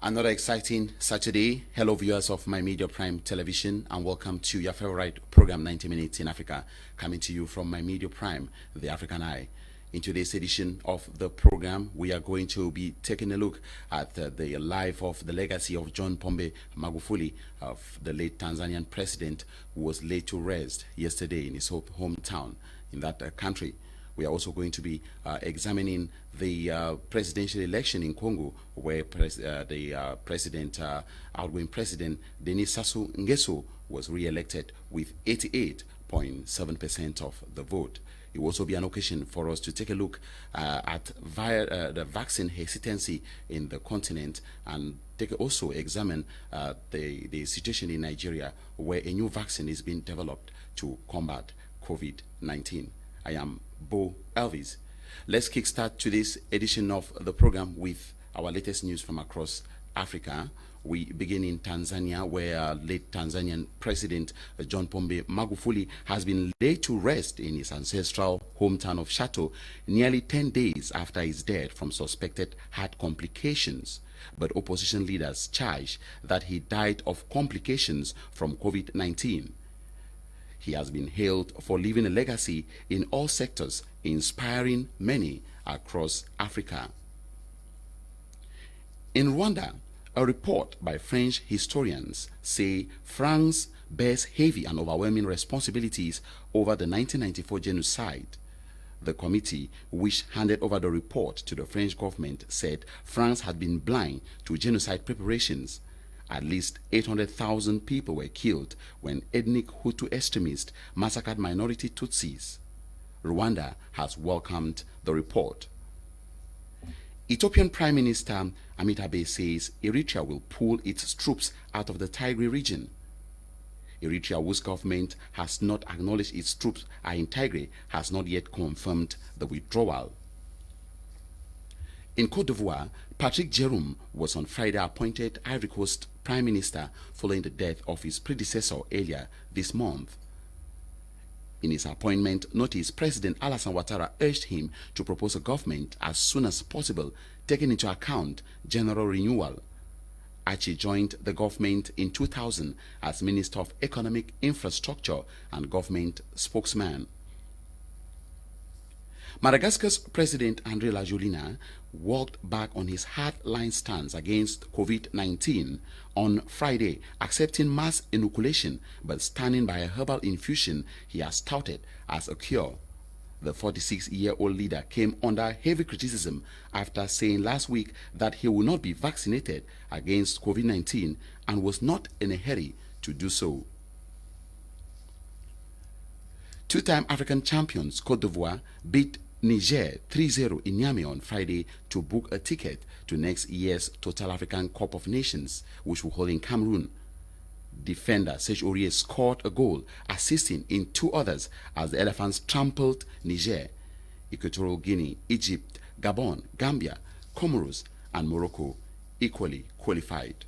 Another exciting Saturday. Hello viewers of My Media Prime Television, and welcome to your favorite program 90 Minutes in Africa, coming to you from My Media Prime, the African Eye. In today's edition of the program, we are going to be taking a look at the life of the legacy of John Pombe Magufuli, of the late Tanzanian president, who was laid to rest yesterday in his hometown in that country. We are also going to be examining the presidential election in Congo, where outgoing president Denis Sassou Nguesso was re-elected with 88.7% of the vote. It will also be an occasion for us to take a look at the vaccine hesitancy in the continent, and also examine the situation in Nigeria, where a new vaccine is being developed to combat COVID-19. I am Boh Elvis. Let's kickstart today's edition of the program with our latest news from across Africa. We begin in Tanzania, where late Tanzanian President John Pombe Magufuli has been laid to rest in his ancestral hometown of Chateau, nearly 10 days after his death from suspected heart complications. But opposition leaders charge that he died of complications from COVID-19. He has been hailed for leaving a legacy in all sectors, inspiring many across Africa. In Rwanda, a report by French historians say France bears heavy and overwhelming responsibilities over the 1994 genocide. The committee, which handed over the report to the French government, said France had been blind to genocide preparations. At least 800,000 people were killed when ethnic Hutu extremists massacred minority Tutsis. Rwanda has welcomed the report. Ethiopian Prime Minister Abiy says Eritrea will pull its troops out of the Tigray region. Eritrea, whose government has not acknowledged its troops are in Tigray, has not yet confirmed the withdrawal. In Côte d'Ivoire, Patrick Jerome was on Friday appointed Ivory Coast Prime Minister following the death of his predecessor earlier this month. In his appointment notice, President Alassane Ouattara urged him to propose a government as soon as possible, taking into account general renewal. Archie joined the government in 2000 as Minister of Economic Infrastructure and Government Spokesman. Madagascar's President André Rajoelina walked back on his hard-line stance against COVID-19 on Friday, accepting mass inoculation but standing by a herbal infusion he has touted as a cure. The 46-year-old leader came under heavy criticism after saying last week that he will not be vaccinated against COVID-19 and was not in a hurry to do so. Two-time African champions Côte d'Ivoire beat Niger 3-0 in Niamey on Friday to book a ticket to next year's Total African Cup of Nations, which will hold in Cameroon. Defender Serge Aurier scored a goal, assisting in two others as the Elephants trampled Niger. Equatorial Guinea, Egypt, Gabon, Gambia, Comoros, and Morocco equally qualified.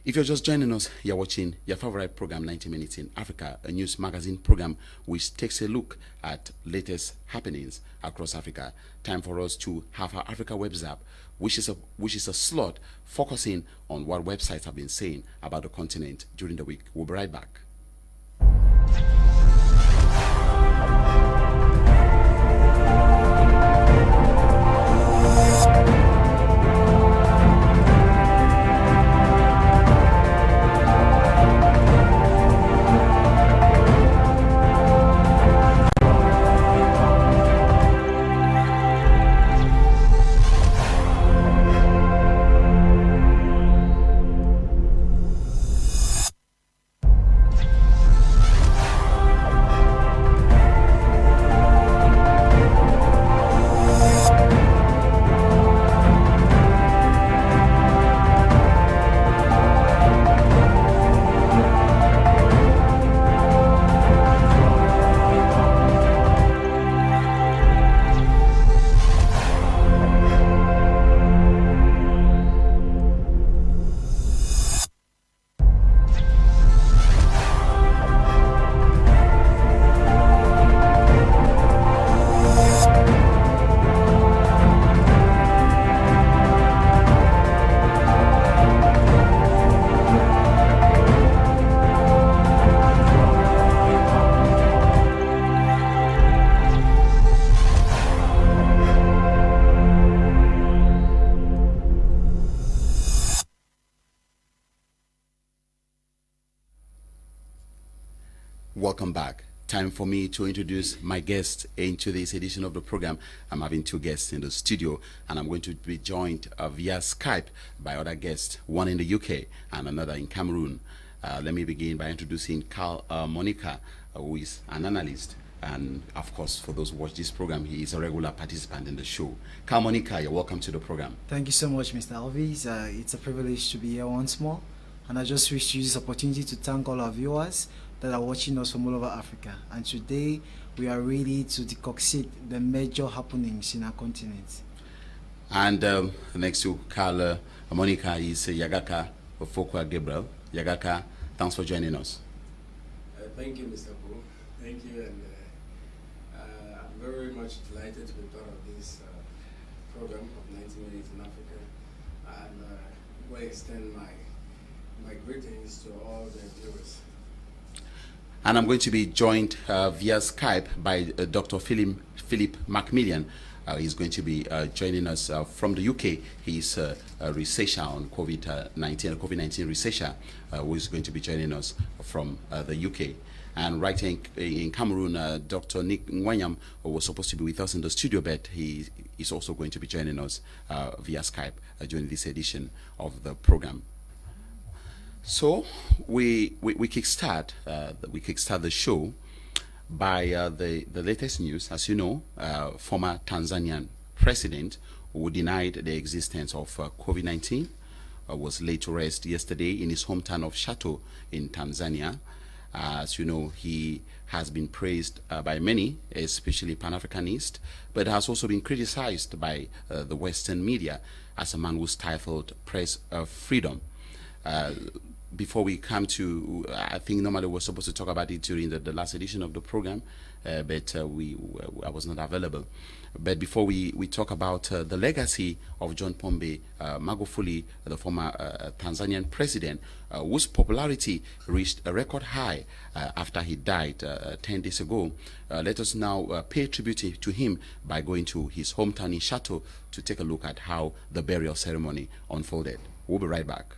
If you're just joining us, you're watching your favorite program, 90 Minutes in Africa, a news magazine program which takes a look at latest happenings across Africa. Time for us to have our Africa Webs app, which is a slot focusing on what websites have been saying about the continent during the week. We'll be right back. welcome back. Time for me to introduce my guest into this edition of the program. I'm having two guests in the studio, and I'm going to be joined via Skype by other guests, one in the UK and another in Cameroon. Let me begin by introducing Carl Monika, who is an analyst. And of course, for those who watch this program, he is a regular participant in the show. Carl Monika, you're welcome to the program. Thank you so much, Mr. Elvis. It's a privilege to be here once more. And I just wish to use this opportunity to thank all our viewers that are watching us from all over Africa. And today, we are ready to deconstruct the major happenings in our continent. And next to Carl Monika is Yagaka Gabriel. Yagaka, thanks for joining us. Thank you, Mr. Boh. Thank you, and I'm very much delighted to be part of this program of 90 Minutes in Africa. And I want to extend my greetings to all the viewers. And I'm going to be joined via Skype by Dr. Philemon Mcmillan. He's going to be joining us from the UK. He's a researcher on COVID-19 researcher who is going to be joining us from the UK. And right in Cameroon, Dr. Ngwanyam was supposed to be with us in the studio, but he is also going to be joining us via Skype during this edition of the program. So we kickstart the show by the latest news. As you know, former Tanzanian president who denied the existence of COVID-19 was laid to rest yesterday in his hometown of Chato in Tanzania. As you know, he has been praised by many, especially Pan-Africanists, but has also been criticized by the Western media as a man who stifled press freedom. Before we come to, I think normally we're supposed to talk about it during the last edition of the program, but I was not available. But before we talk about the legacy of John Magufuli, the former Tanzanian president, whose popularity reached a record high after he died 10 days ago, let us now pay tribute to him by going to his hometown in Chato to take a look at how the burial ceremony unfolded. We'll be right back.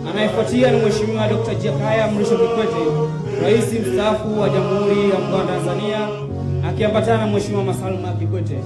Anayefuatia ni Mheshimiwa Dr. Jakaya Mrisho Kikwete, Rais mstaafu wa Jamhuri ya Muungano wa Tanzania, akiambatana na Mheshimiwa Salma Kikwete.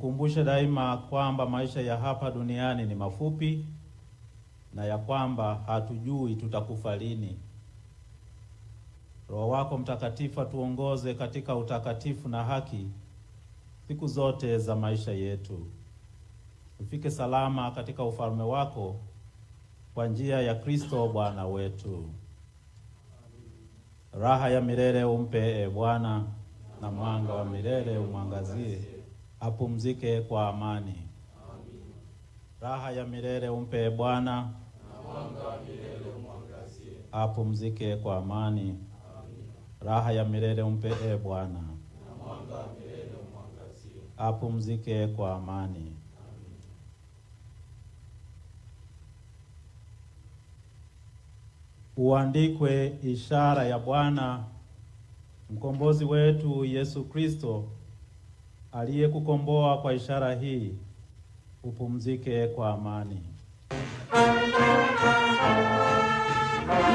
Tukumbushe daima kwamba maisha ya hapa duniani ni mafupi na ya kwamba hatujui tutakufa lini. Roho wako Mtakatifu atuongoze katika utakatifu na haki siku zote za maisha yetu. Tufike salama katika ufalme wako kwa njia ya Kristo Bwana wetu. Raha ya milele umpe Bwana, na mwanga wa milele umwangazie, apumzike kwa amani. Raha ya milele umpe Bwana, na mwanga wa milele umwangazie, apumzike kwa amani. Raha ya milele umpe Bwana, na mwanga wa milele umwangazie, apumzike kwa amani. Uandikwe ishara ya Bwana mkombozi wetu Yesu Kristo, aliyekukomboa kwa ishara hii, upumzike kwa amani.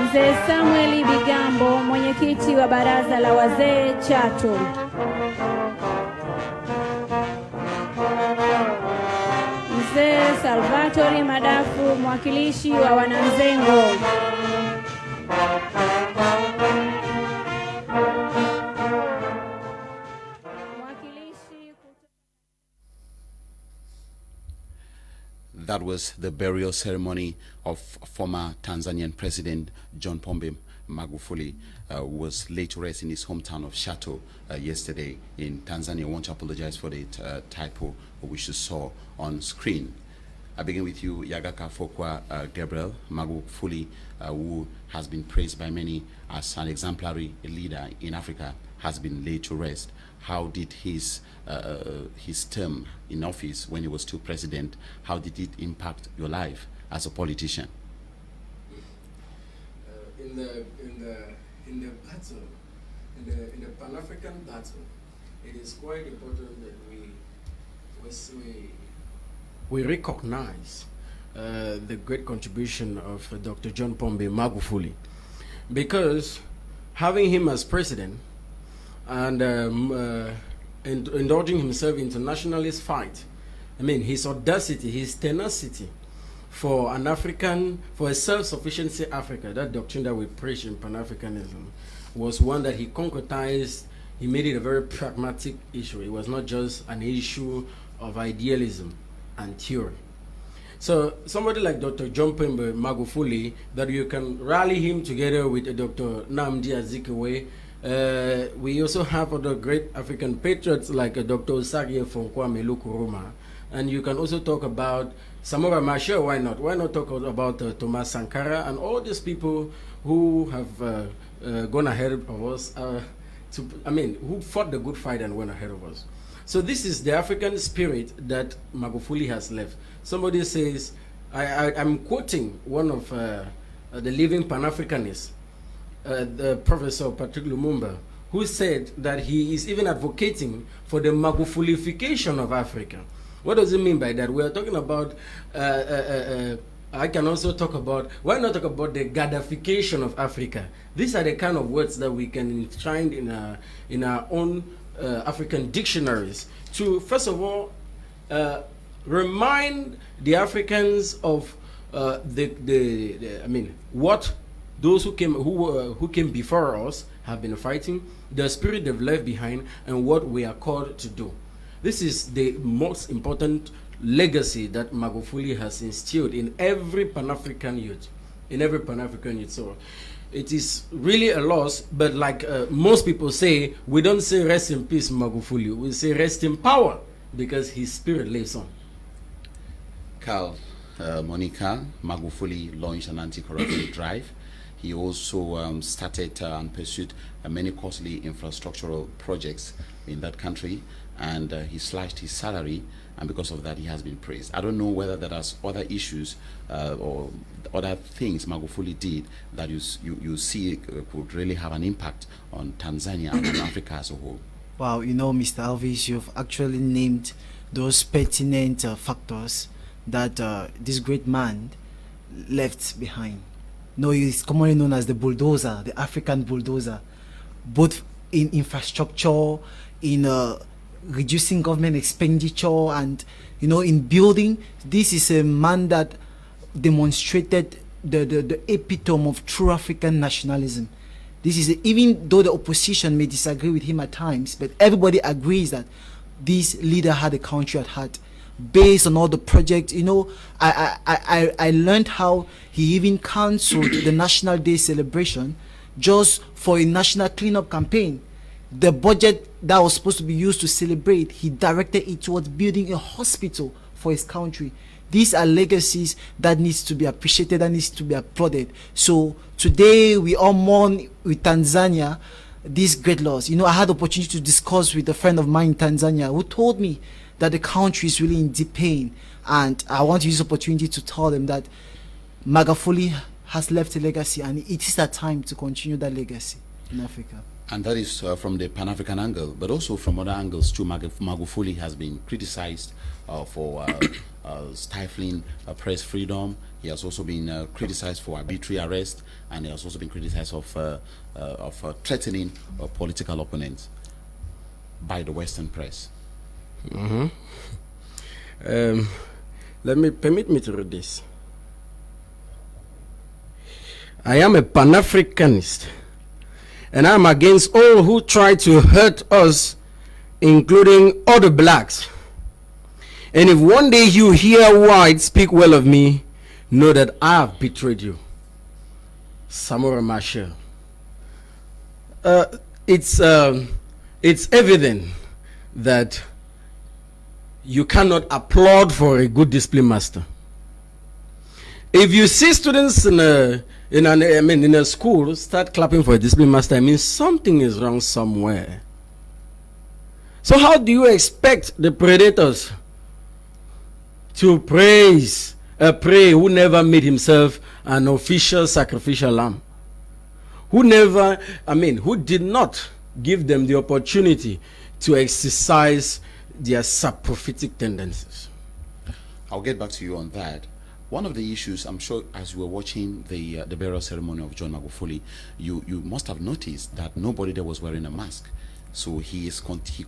Mzee Samuel Bigambo, mwenyekiti wa baraza la wazee Chato. Mzee Salvatori Madafu, mwakilishi wa wanamzengo. That was the burial ceremony of former Tanzanian President John Pombe Magufuli, who was laid to rest in his hometown of Chato yesterday in Tanzania. I want to apologize for the typo which you saw on screen. I begin with you, Yagaka Gabriel Magufuli, who has been praised by many as an exemplary leader in Africa, has been laid to rest. How did his term in office when he was still president, how did it impact your life as a politician? In the battle, in the Pan-African battle, it is quite important that we recognize the great contribution of Dr. John Pombe Magufuli, because having him as president and indulging himself into nationalist fight, I mean, his audacity, his tenacity for an African, for a self-sufficiency Africa, that doctrine that we preach in Pan-Africanism, was one that he concretized. He made it a very pragmatic issue. It was not just an issue of idealism and theory. So somebody like Dr. John Pombe Magufuli, that you can rally him together with Dr. Nnamdi Azikiwe. We also have other great African patriots like Dr. Osagie Fonkwame Nkrumah. And you can also talk about Samora Machel, why not? Why not talk about Thomas Sankara and all these people who have gone ahead of us, who fought the good fight and went ahead of us. So this is the African spirit that Magufuli has left. Somebody says, I'm quoting one of the living Pan-Africanists, the Professor Patrick Lumumba, who said that he is even advocating for the Magufulification of Africa. What does it mean by that? We are talking about, I can also talk about, why not talk about the Gaddafication of Africa? These are the kind of words that we can enshrine in our own African dictionaries to, first of all, remind the Africans of what those who came before us have been fighting, the spirit they've left behind, and what we are called to do. This is the most important legacy that Magufuli has instilled in every Pan-African youth, So it is really a loss, but like most people say, we don't say rest in peace, Magufuli. We say rest in power, because his spirit lives on. Carl, Monika, Magufuli launched an anti-corruption drive. He also started and pursued many costly infrastructural projects in that country, and he slashed his salary, and because of that he has been praised. I don't know whether there are other issues or other things Magufuli did that you see could really have an impact on Tanzania and on Africa as a whole. Wow, you know, Mr. Elvis, you've actually named those pertinent factors that this great man left behind. No, he's commonly known as the bulldozer, the African bulldozer, both in infrastructure, in reducing government expenditure and, you know, in building. This is a man that demonstrated the epitome of true African nationalism. This is even though the opposition may disagree with him at times, but everybody agrees that this leader had a country at heart. Based on all the projects, you know, I learned how he even cancelled the National Day celebration just for a national cleanup campaign. The budget that was supposed to be used to celebrate, he directed it towards building a hospital for his country. These are legacies that needs to be appreciated, that needs to be applauded. So today we all mourn with Tanzania these great loss. You know, I had the opportunity to discuss with a friend of mine in Tanzania who told me that the country is really in deep pain, and I want to use the opportunity to tell them that Magufuli has left a legacy, and it is that time to continue that legacy in Africa. And that is from the Pan-African angle, but also from other angles too. Magufuli has been criticized for stifling press freedom. He has also been criticized for arbitrary arrest, and he has also been criticized of threatening political opponents by the Western press. Permit me to read this. I am a Pan-Africanist, and I'm against all who try to hurt us, including other blacks. And if one day you hear whites speak well of me, know that I have betrayed you. Samora Machel. It's evident that you cannot applaud for a good discipline master. If you see students in a school start clapping for a discipline master, I mean something is wrong somewhere. So how do you expect the predators to praise a prey who never made himself an official sacrificial lamb? Who did not give them the opportunity to exercise their sub-prophetic tendencies? I'll get back to you on that. One of the issues, I'm sure, as you were watching the burial ceremony of John Magufuli, you must have noticed that nobody there was wearing a mask. So he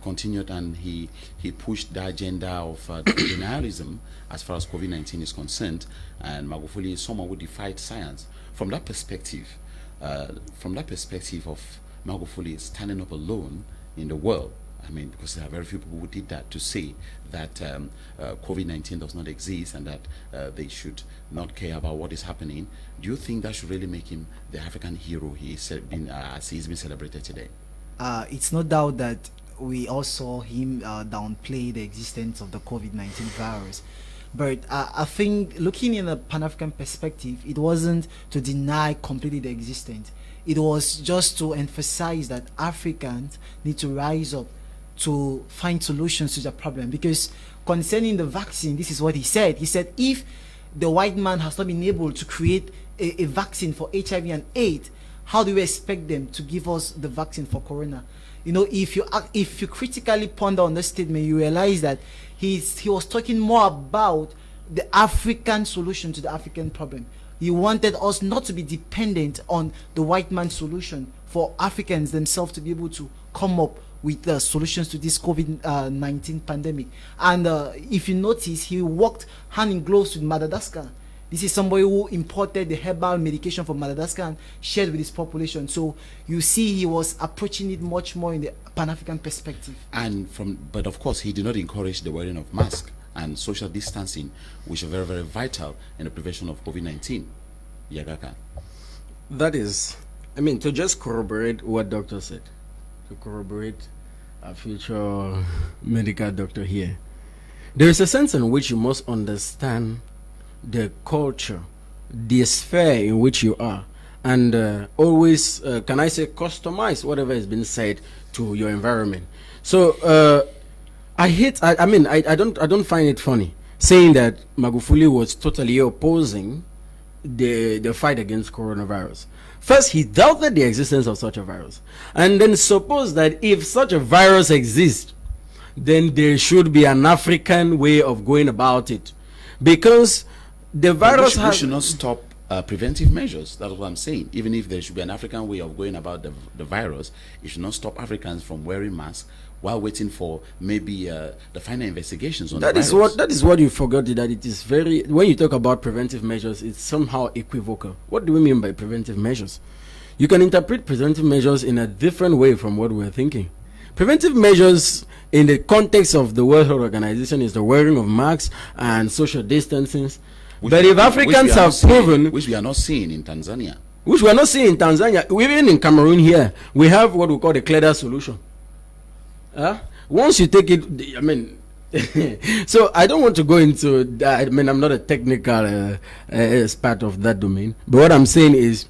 continued, and he pushed the agenda of denialism as far as COVID-19 is concerned. And Magufuli is someone who defied science. From that perspective of Magufuli standing up alone in the world, I mean, because there are very few people who did that, to say that COVID-19 does not exist and that they should not care about what is happening. Do you think that should really make him the African hero as he's been celebrated today? It's no doubt that we all saw him downplay the existence of the COVID-19 virus. But I think, looking in a Pan-African perspective, it wasn't to deny completely the existence. It was just to emphasize that Africans need to rise up to find solutions to the problem. Because concerning the vaccine, this is what he said. He said, if the white man has not been able to create a vaccine for HIV and AIDS, how do we expect them to give us the vaccine for corona? You know, if you critically ponder on this statement, you realize that he was talking more about the African solution to the African problem. He wanted us not to be dependent on the white man's solution, for Africans themselves to be able to come up with solutions to this COVID-19 pandemic. And if you notice, he worked hand in gloves with Madagascar. This is somebody who imported the herbal medication from Madagascar and shared with his population. So you see, he was approaching it much more in the Pan-African perspective. But of course, he did not encourage the wearing of masks and social distancing, which are very, very vital in the prevention of COVID-19. Yagaka. That is, I mean, to just corroborate what Doctor said, to corroborate our future medical doctor here, there is a sense in which you must understand the culture, the sphere in which you are, and always, can I say, customize whatever has been said to your environment. So I don't find it funny saying that Magufuli was totally opposing the fight against coronavirus. First, he doubted the existence of such a virus, and then supposed that if such a virus exists, then there should be an African way of going about it, because the virus we should not stop preventive measures. That's what I'm saying. Even if there should be an African way of going about the virus, it should not stop Africans from wearing masks while waiting for maybe the final investigations on that the is virus. that is what you forgot, that it is very, when you talk about preventive measures, it's somehow equivocal. What do we mean by preventive measures? You can interpret preventive measures in a different way from what we're thinking. Preventive measures in the context of the World Health Organization is the wearing of masks and social distancing. But if Africans have proven, which we are not seeing in Tanzania, which we are not seeing in Tanzania, even in Cameroon here, we have what we call the clear solution. Once you take it, I mean, so I don't want to go into that. I mean, I'm not a technical expert of that domain, but what I'm saying is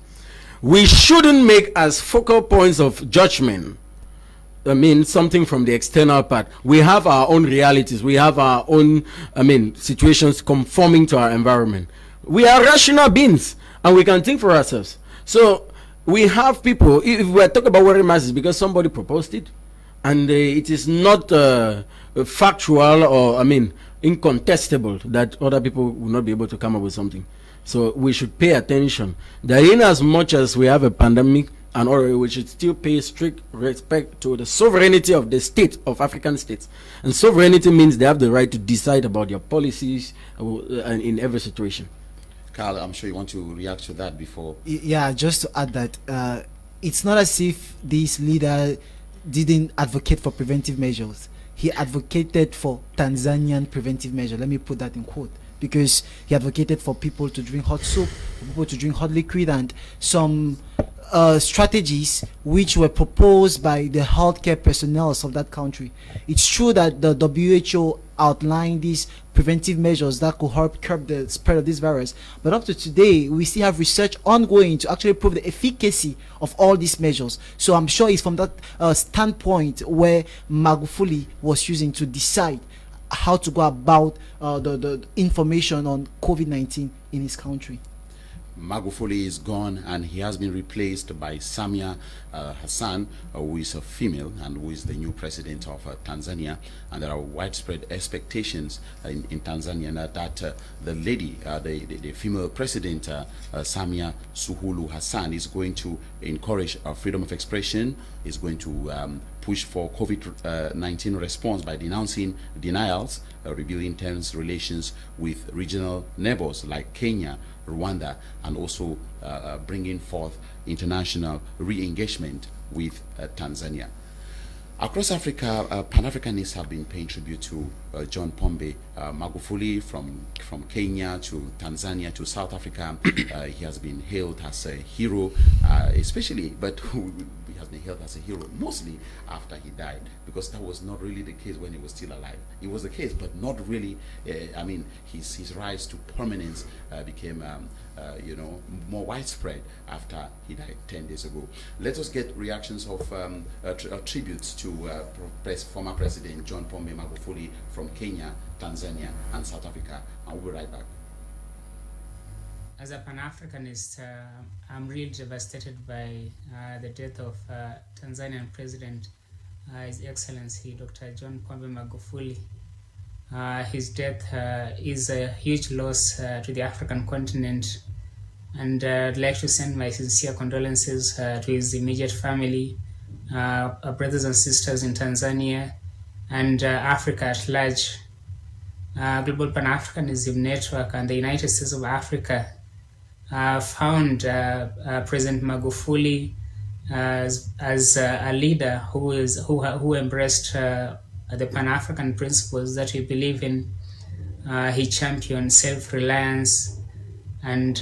we shouldn't make as focal points of judgment, I mean, something from the external part. We have our own realities. We have our own, I mean, situations conforming to our environment. We are rational beings, and we can think for ourselves. So we have people, if we're talking about wearing masks, because somebody proposed it, and it is not factual or, I mean, incontestable that other people will not be able to come up with something. So we should pay attention that in as much as we have a pandemic, and or we should still pay strict respect to the sovereignty of the state, of African states. And sovereignty means they have the right to decide about their policies in every situation. Carl, I'm sure you want to react to that before. Yeah, just to add that it's not as if this leader didn't advocate for preventive measures. He advocated for Tanzanian preventive measures. Let me put that in quote, because he advocated for people to drink hot soup, for people to drink hot liquid, and some strategies which were proposed by the healthcare personnel of that country. It's true that the WHO outlined these preventive measures that could help curb the spread of this virus, but up to today we still have research ongoing to actually prove the efficacy of all these measures. So I'm sure it's from that standpoint where Magufuli was using to decide how to go about the information on COVID-19 in his country. Magufuli is gone, and he has been replaced by Samia Hassan, who is a female and who is the new president of Tanzania. And there are widespread expectations in Tanzania that the lady, the female president, Samia Suluhu Hassan, is going to encourage freedom of expression, is going to push for COVID-19 response by denouncing denials, rebuilding tense relations with regional neighbors like Kenya, Rwanda, and also bringing forth international re-engagement with Tanzania. Across Africa, Pan-Africanists have been paying tribute to John Pombe Magufuli, from Kenya to Tanzania to South Africa. He has been hailed as a hero, especially, but he has been hailed as a hero mostly after he died, because that was not really the case when he was still alive. It was the case, but not really. I mean, his rise to prominence became you know, more widespread after he died 10 days ago. Let us get reactions of tributes to former President John Pombe Magufuli from Kenya, Tanzania, and South Africa. And we'll be right back. As a Pan-Africanist, I'm really devastated by the death of Tanzanian President, His Excellency Dr. John Pombe Magufuli. His death is a huge loss to the African continent, and I'd like to send my sincere condolences to his immediate family, brothers and sisters in Tanzania, and Africa at large. Global Pan-Africanism Network and the United States of Africa found President Magufuli as a leader who embraced the Pan-African principles that we believe in. He championed self-reliance and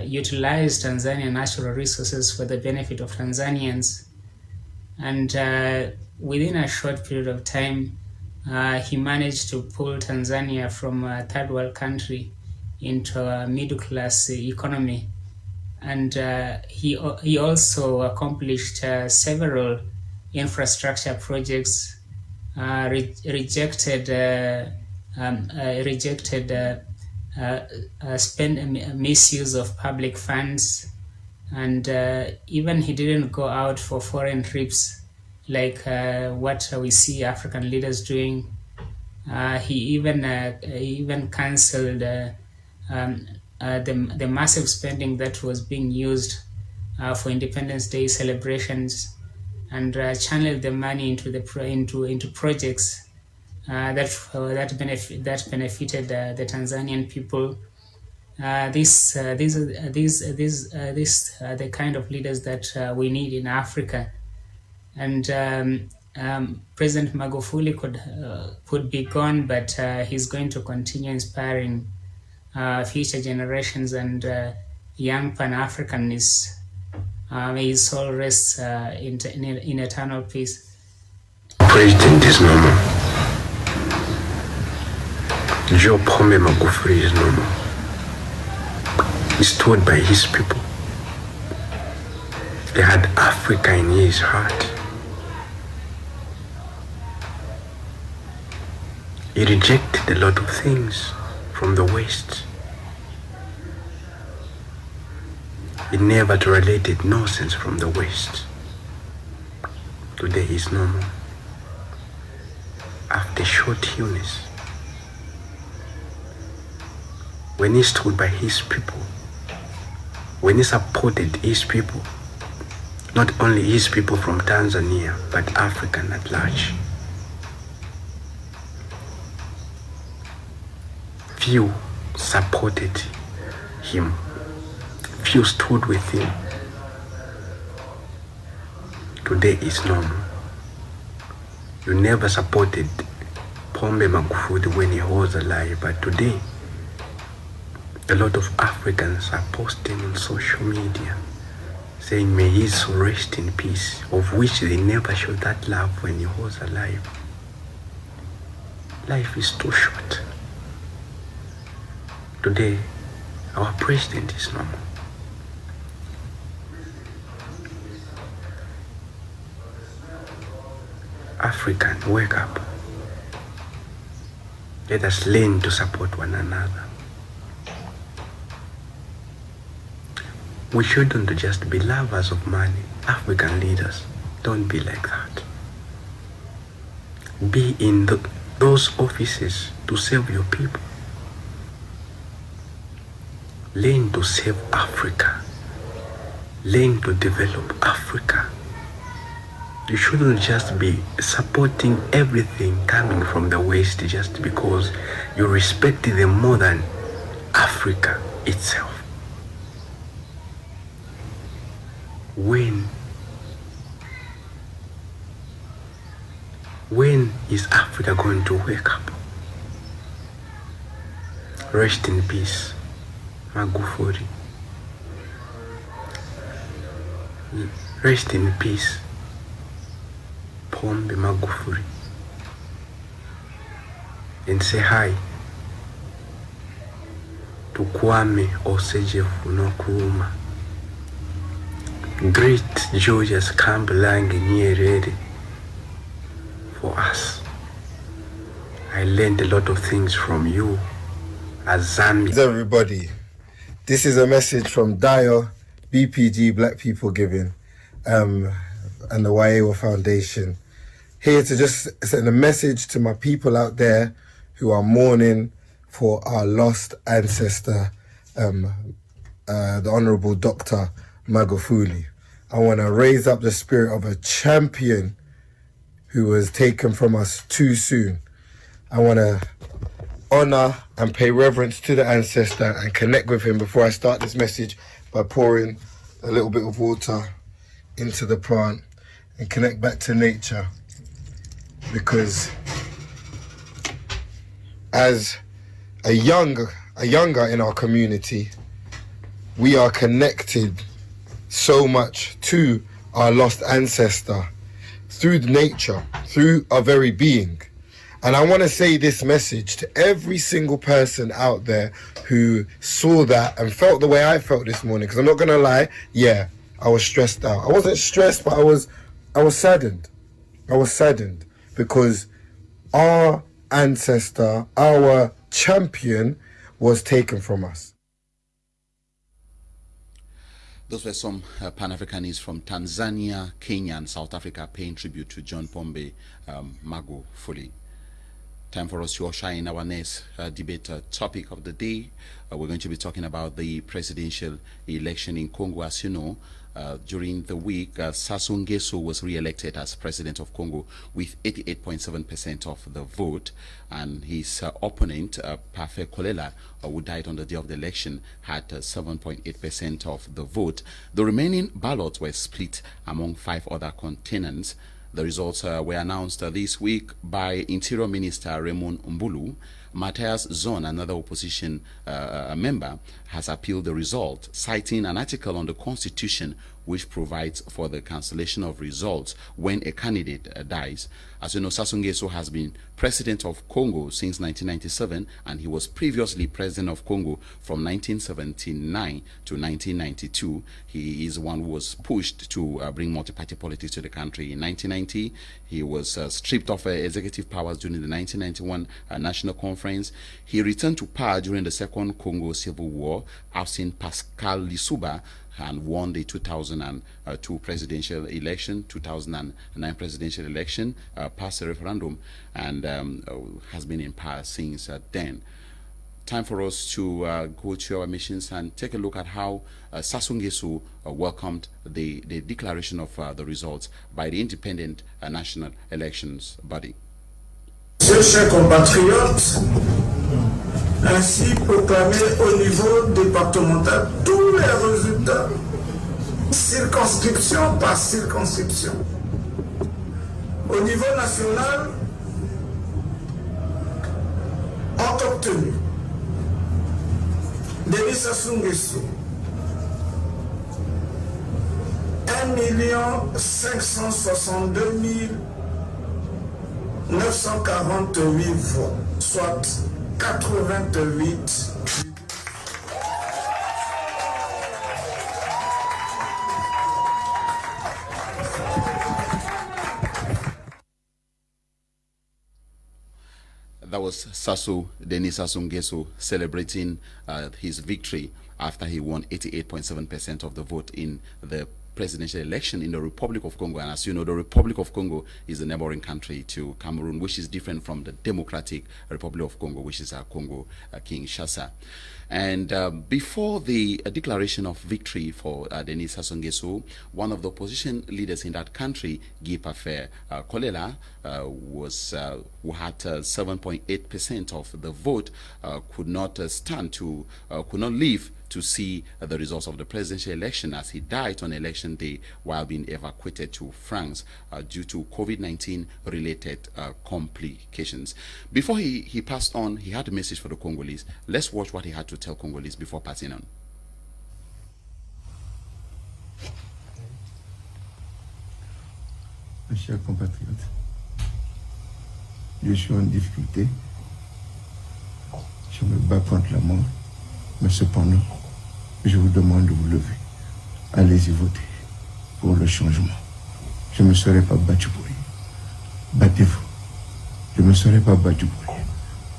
utilized Tanzanian natural resources for the benefit of Tanzanians. And within a short period of time, he managed to pull Tanzania from a third world country into a middle-class economy. And he also accomplished several infrastructure projects, rejected misuse of public funds, and even he didn't go out for foreign trips like what we see African leaders doing. He even cancelled the massive spending that was being used for Independence Day celebrations, and channel the money into into projects that benefited the Tanzanian people. These are the kind of leaders that we need in Africa, and President Magufuli could be gone, but he's going to continue inspiring future generations and young Pan-Africanists. May his soul rest in eternal peace. President is normal. John Magufuli is normal. He's told by his people. He had Africa in his heart. He rejected a lot of things from the West. He never tolerated nonsense from the West. Today he's normal. After short illness, when he stood by his people, when he supported his people, not only his people from Tanzania, but African at large, few supported him, few stood with him. Today is normal. You never supported Pombe Magufuli when he was alive, but today a lot of Africans are posting on social media saying may his soul rest in peace, of which they never showed that love when he was alive. Life is too short. Today, our president is normal. African, wake up. Let us learn to support one another. We shouldn't just be lovers of money. African leaders, don't be like that. Be in those offices to serve your people. Learn to save Africa. Learn to develop Africa. You shouldn't just be supporting everything coming from the West just because you respect them more than Africa itself. When is Africa going to wake up? Rest in peace, Magufuli. Rest in peace, Pombe Magufuli. And say hi to Kwame Osejefu Nkrumah. Great Georges Kambalange Nyerere for us. I learned a lot of things from you as Zambia. Everybody, this is a message from Dio, BPG, Black People Giving, and the Wayewa Foundation. Here to just send a message to my people out there who are mourning for our lost ancestor, the Honorable Dr. Magufuli. I want to raise up the spirit of a champion who was taken from us too soon. I want to honor and pay reverence to the ancestor and connect with him before I start this message by pouring a little bit of water into the plant and connect back to nature. Because as a younger in our community, we are connected so much to our lost ancestor through nature, through our very being. And I want to say this message to every single person out there who saw that and felt the way I felt this morning. Because I'm not going to lie, yeah, I was stressed out. I wasn't stressed, but I was saddened. I was saddened because our ancestor, our champion, was taken from us. Those were some Pan-Africanists from Tanzania, Kenya, and South Africa paying tribute to John Pombe Magufuli. Time for us to usher in our next debate topic of the day. We're going to be talking about the presidential election in Congo. As you know, during the week, Sassou Nguesso was re-elected as president of Congo with 88.7% of the vote, and his opponent, Parfait Kolela, who died on the day of the election, had 7.8% of the vote. The remaining ballots were split among 5 other contenders. The results were announced this week by Interior Minister Raymond Mbulu. Matthias Zon, another opposition member, has appealed the result, citing an article on the Constitution which provides for the cancellation of results when a candidate dies. As you know, Sassou Nguesso has been president of Congo since 1997, and he was previously president of Congo from 1979 to 1992. He is one who was pushed to bring multi-party politics to the country. In 1990, he was stripped of executive powers during the 1991 National Conference. He returned to power during the Second Congo Civil War, ousting Pascal Lissouba, and won the 2002 presidential election, 2009 presidential election, passed a referendum, and has been in power since then. Time for us to go to our missions and take a look at how Sassou Nguesso welcomed the declaration of the results by the independent national elections body. Chers compatriotes, ainsi proclamé au niveau départemental tous les résultats, circonscription par circonscription. Au niveau national, ont obtenu Denis Sassou Nguesso 1 562 948 voix, soit 88. That was Denis Sassou Nguesso celebrating his victory after he won 88.7% of the vote in the presidential election in the Republic of Congo. And as you know, the Republic of Congo is a neighboring country to Cameroon, which is different from the Democratic Republic of Congo, which is Congo Kinshasa. And before the declaration of victory for Denis Sassou Nguesso, one of the opposition leaders in that country, Guy Parfait Kolela, who had 7.8% of the vote, could not live to see the results of the presidential election, as he died on election day while being evacuated to France due to COVID-19 related complications. Before he passed on, he had a message for the Congolese. Let's watch what he had to tell Congolese before passing on. Mes chers compatriotes, je suis en difficulté. Je me bats contre la mort, mais cependant, je vous demande de vous lever. Allez-y voter pour le changement. Je ne me serai pas battu pour rien. Battez-vous. Je ne me serai pas battu pour rien.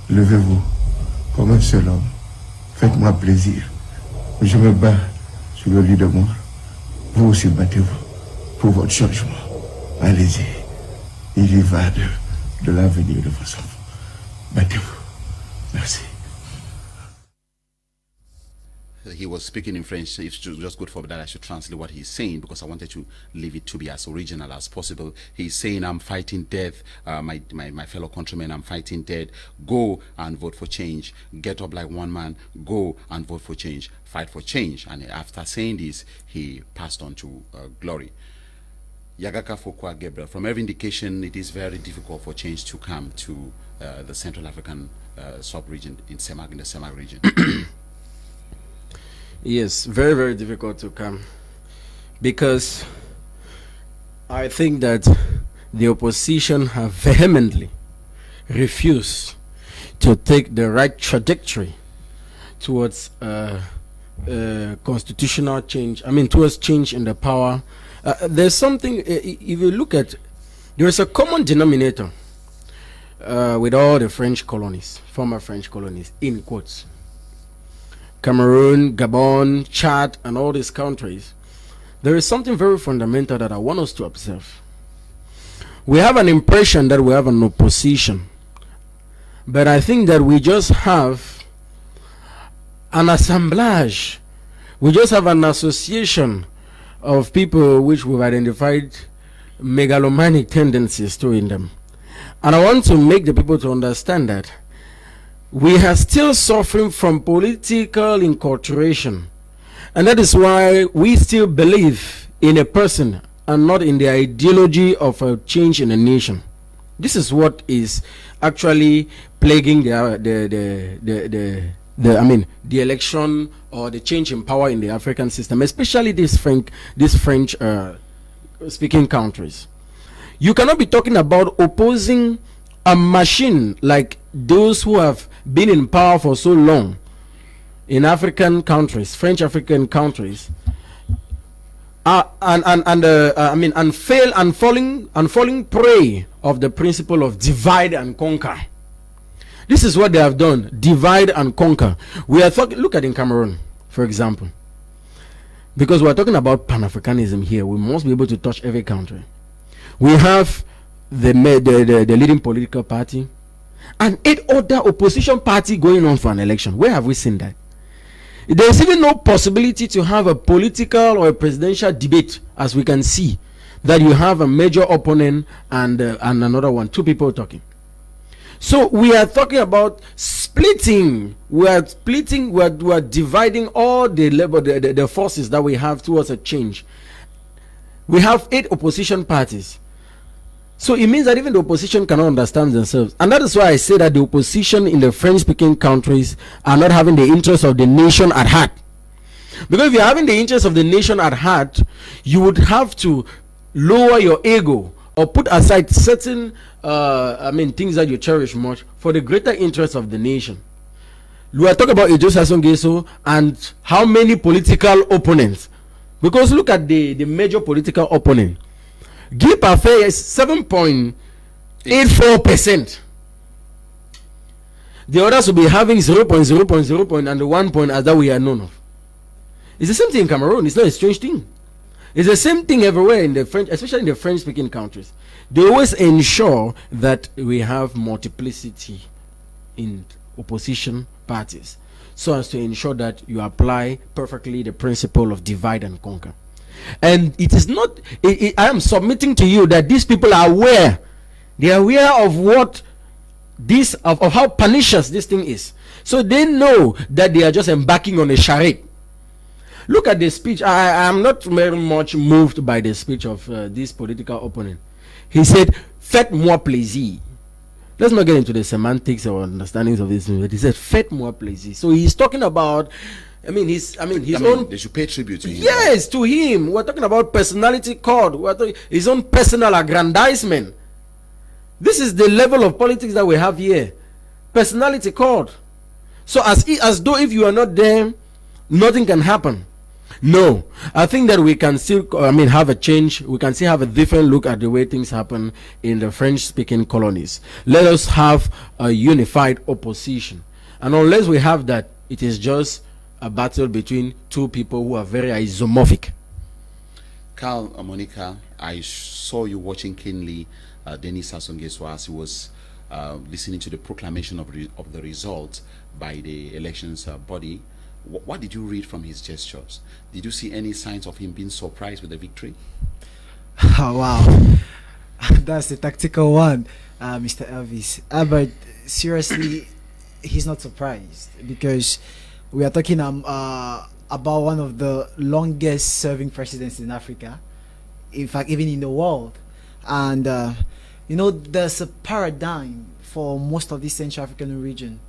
Levez-vous comme un seul homme. Faites-moi plaisir. Je me bats sur le lit de mort. Vous aussi battez-vous pour votre changement. Allez-y. Il y va de l'avenir de vos enfants. Battez-vous. Merci. He was speaking in French. It's just good for that I should translate what he's saying, because I wanted to leave it to be as original as possible. He's saying, I'm fighting death, my fellow countrymen, I'm fighting death. Go and vote for change. Get up like one man. Go and vote for change. Fight for change. And after saying this, he passed on to glory. Yagaka Gabriel, from every indication, it is very difficult for change to come to the Central African sub-region, in the Semag region. Yes, very, very difficult to come, because I think that the opposition have vehemently refused to take the right trajectory towards constitutional change. I mean, towards change in the power. There's something, if you look at, there is a common denominator with all the French colonies, former French colonies, in quotes. Cameroon, Gabon, Chad, and all these countries, there is something very fundamental that I want us to observe. We have an impression that we have an opposition but I think that we just have an assemblage, we just have an association of people which we've identified megalomaniac tendencies to in them. And I want to make the people to understand that we are still suffering from political enculturation, and that is why we still believe in a person and not in the ideology of a change in a nation. This is what is actually plaguing the election or the change in power in the African system, especially these French speaking countries. You cannot be talking about opposing a machine like those who have been in power for so long in African countries, French African countries, and falling prey of the principle of divide and conquer. This is what they have done: divide and conquer. We are talking. Look at in Cameroon, for example, because we are talking about Pan-Africanism here. We must be able to touch every country. We have the leading political party and 8 other opposition party going on for an election. Where have we seen that? There is even no possibility to have a political or a presidential debate, as we can see that you have a major opponent and another one, 2 people talking. So we are talking about splitting. We are splitting. We are dividing all the forces that we have towards a change. We have 8 opposition parties. So it means that even the opposition cannot understand themselves. And that is why I say that the opposition in the French-speaking countries are not having the interest of the nation at heart. Because if you're having the interest of the nation at heart, you would have to lower your ego or put aside certain things that you cherish much for the greater interest of the nation. We are talking about Sassou Nguesso and how many political opponents. Because look at the major political opponent. Guy Parfait is 7.84%. The others will be having 0.0.0 and the 1 point as that we are known of. It's the same thing in Cameroon. It's not a strange thing. It's the same thing everywhere in the French, especially in the French-speaking countries. They always ensure that we have multiplicity in opposition parties, so as to ensure that you apply perfectly the principle of divide and conquer. And it is not, I am submitting to you that these people are aware. They are aware of what this, of how pernicious this thing is. So they know that they are just embarking on a charade. Look at the speech. I am not very much moved by the speech of this political opponent. He said, "Faites-moi plaisir." Let's not get into the semantics or understandings of this. He said, "Faites-moi plaisir." So he's talking about, his own. They should pay tribute to him. Yes, to him. We're talking about personality cult. We're talking his own personal aggrandizement. This is the level of politics that we have here. Personality cult. So as though if you are not there, nothing can happen. No, I think that we can still, have a change. We can still have a different look at the way things happen in the French-speaking colonies. Let us have a unified opposition. And unless we have that, it is just a battle between 2 people who are very isomorphic. Carl, Monika, I saw you watching keenly Denis Sassou Nguesso as he was listening to the proclamation of the result by the elections body. What did you read from his gestures? Did you see any signs of him being surprised with the victory? Oh, wow. That's the tactical one, Mr. Elvis. But seriously, he's not surprised, because we are talking about one of the longest serving presidents in Africa, in fact, even in the world. And, there's a paradigm for most of this Central African region,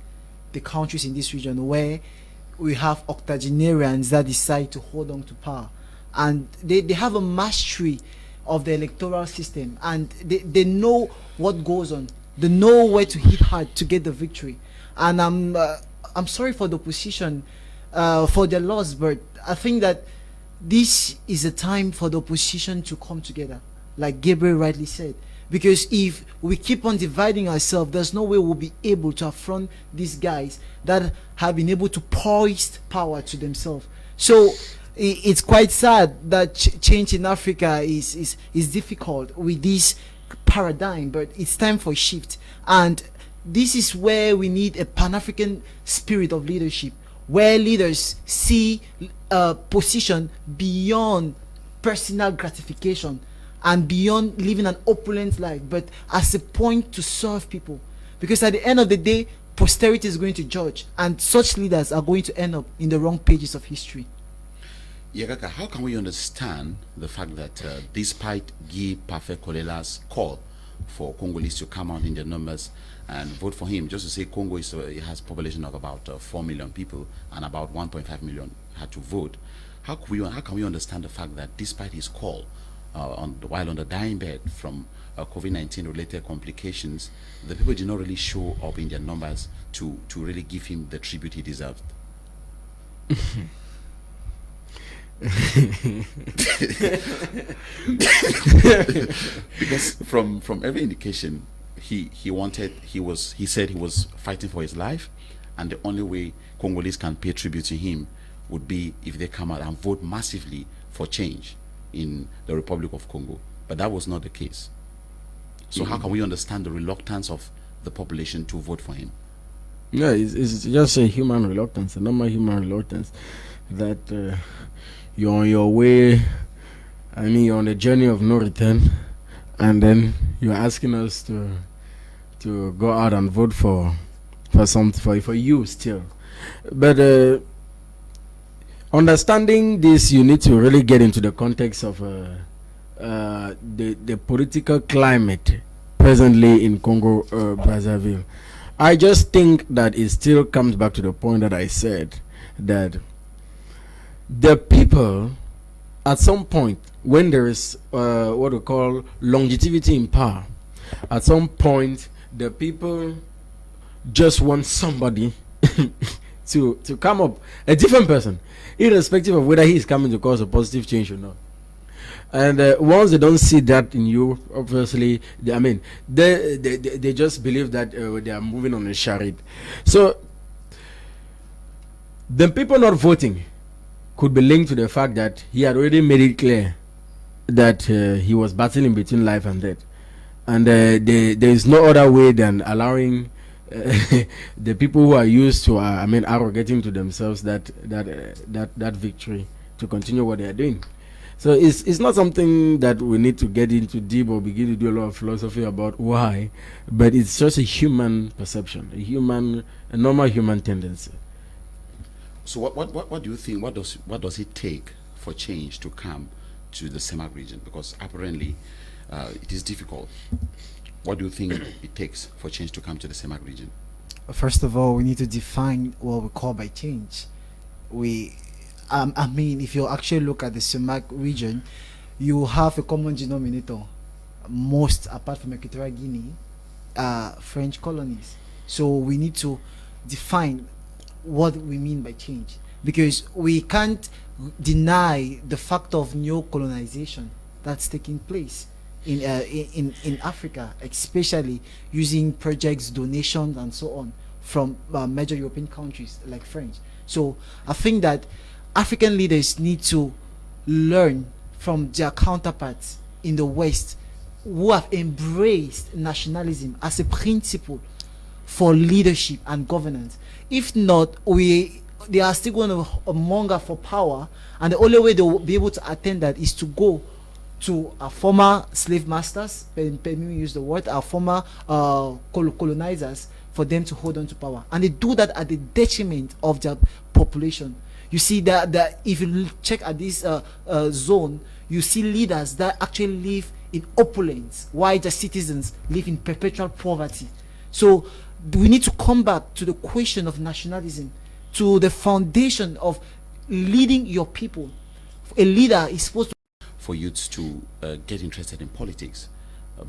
the countries in this region, where we have octogenarians that decide to hold on to power, and they have a mastery of the electoral system, and they know what goes on. They know where to hit hard to get the victory. And I'm sorry for the opposition for their loss, but I think that this is a time for the opposition to come together, like Gabriel rightly said. Because if we keep on dividing ourselves, there's no way we'll be able to affront these guys that have been able to hoist power to themselves. So it's quite sad that change in Africa is difficult with this paradigm, but it's time for a shift. And this is where we need a Pan-African spirit of leadership, where leaders see position beyond personal gratification and beyond living an opulent life, but as a point to serve people. Because at the end of the day, posterity is going to judge, and such leaders are going to end up in the wrong pages of history. Yagaka, how can we understand the fact that despite Guy Parfait Kolela's call for Congolese to come out in their numbers and vote for him, just to say Congo is, it has a population of about 4 million people and about 1.5 million had to vote, how can we understand the fact that despite his call, while on the dying bed from COVID-19 related complications, the people did not really show up in their numbers to really give him the tribute he deserved? Because from every indication, he said he was fighting for his life, and the only way Congolese can pay tribute to him would be if they come out and vote massively for change in the Republic of Congo. But that was not the case. So how can we understand the reluctance of the population to vote for him? Yeah, it's just a human reluctance, a normal human reluctance, that you're on your way, I mean, you're on a journey of no return, and then you're asking us to go out and vote for you still. But understanding this, you need to really get into the context of the political climate presently in Congo Brazzaville. I just think that it still comes back to the point that I said, that the people, at some point, when there is what we call longevity in power, at some point the people just want somebody to come up, a different person, irrespective of whether he is coming to cause a positive change or not. And once they don't see that in you, obviously, they just believe that they are moving on a charade. So the people not voting could be linked to the fact that he had already made it clear that he was battling between life and death, and there is no other way than allowing the people who are used to arrogating to themselves that victory to continue what they are doing. So it's not something that we need to get into deep or begin to do a lot of philosophy about why, but it's just a human perception, a normal human tendency. So what do you think? What does it take for change to come to the CEMAC region? Because apparently it is difficult. What do you think it takes for change to come to the CEMAC region? First of all, we need to define what we call by change. If you actually look at the CEMAC region, you have a common denominator. Most, apart from Equatorial Guinea, French colonies. So we need to define what we mean by change, because we can't deny the fact of neo-colonization that's taking place in Africa, especially using projects, donations, and so on from major European countries like French. So I think that African leaders need to learn from their counterparts in the West who have embraced nationalism as a principle for leadership and governance. If not, they are still going to hunger for power, and the only way they will be able to attain that is to go to our former slave masters, let me use the word, our former colonizers, for them to hold on to power. And they do that at the detriment of their population. You see that if you check at this zone, you see leaders that actually live in opulence, while the citizens live in perpetual poverty. So we need to come back to the question of nationalism, to the foundation of leading your people. A leader is supposed to... For youths to get interested in politics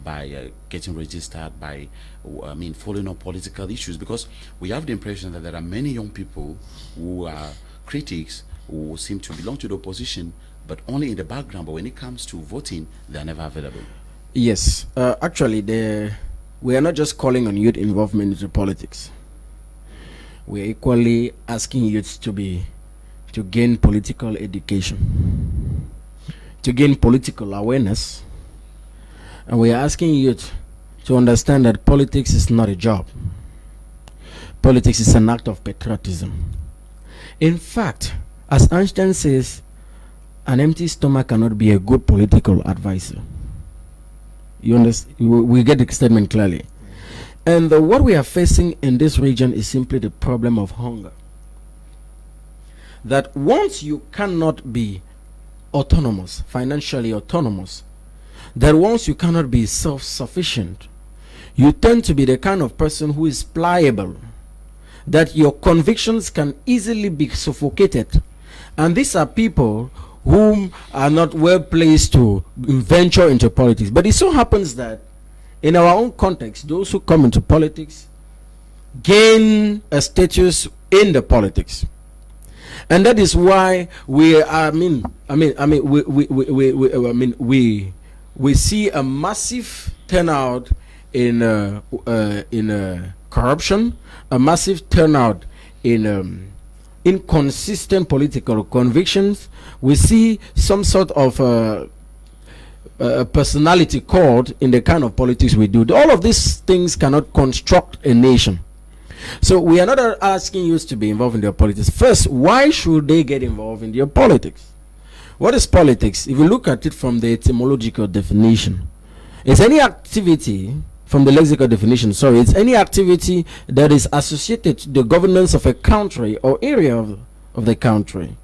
by getting registered, by following up political issues, because we have the impression that there are many young people who are critics who seem to belong to the opposition, but only in the background. But when it comes to voting, they are never available. Yes, actually, we are not just calling on youth involvement into politics. We are equally asking youths to gain political education, to gain political awareness, and we are asking youth to understand that politics is not a job. politics is an act of patriotism. In fact, as Einstein says, an empty stomach cannot be a good political advisor. You understand? We get the statement clearly. And what we are facing in this region is simply the problem of hunger. That once you cannot be autonomous, financially autonomous, that once you cannot be self-sufficient, you tend to be the kind of person who is pliable, that your convictions can easily be suffocated. And these are people whom are not well placed to venture into politics. But it so happens that in our own context, those who come into politics gain a status in the politics. And that is why we see a massive turnout in corruption, a massive turnout in inconsistent political convictions. We see some sort of personality called in the kind of politics we do. All of these things cannot construct a nation. So we are not asking youth to be involved in their politics. First, why should they get involved in their politics? What is politics? If you look at it from the etymological definition, it's any activity, from the lexical definition, sorry, it's any activity that is associated to the governance of a country or area of the country.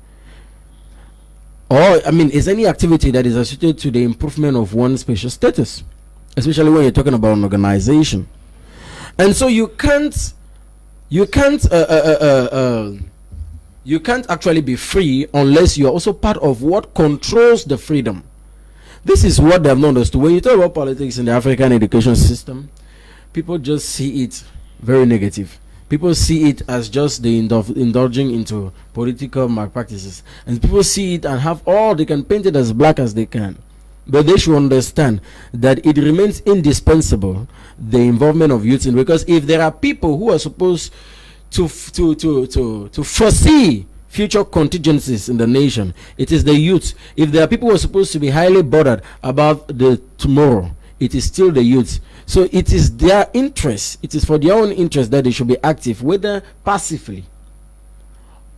Or, it's any activity that is associated to the improvement of one's special status, especially when you're talking about an organization. And so you can't actually be free unless you're also part of what controls the freedom. This is what they have not understood. When you talk about politics in the African education system, people just see it very negative. People see it as just the indulging into political malpractices. And people see it and they can paint it as black as they can. But they should understand that it remains indispensable, the involvement of youth, because if there are people who are supposed to foresee future contingencies in the nation, it is the youth. If there are people who are supposed to be highly bothered about the tomorrow, it is still the youth. So it is their interest, it is for their own interest that they should be active, whether passively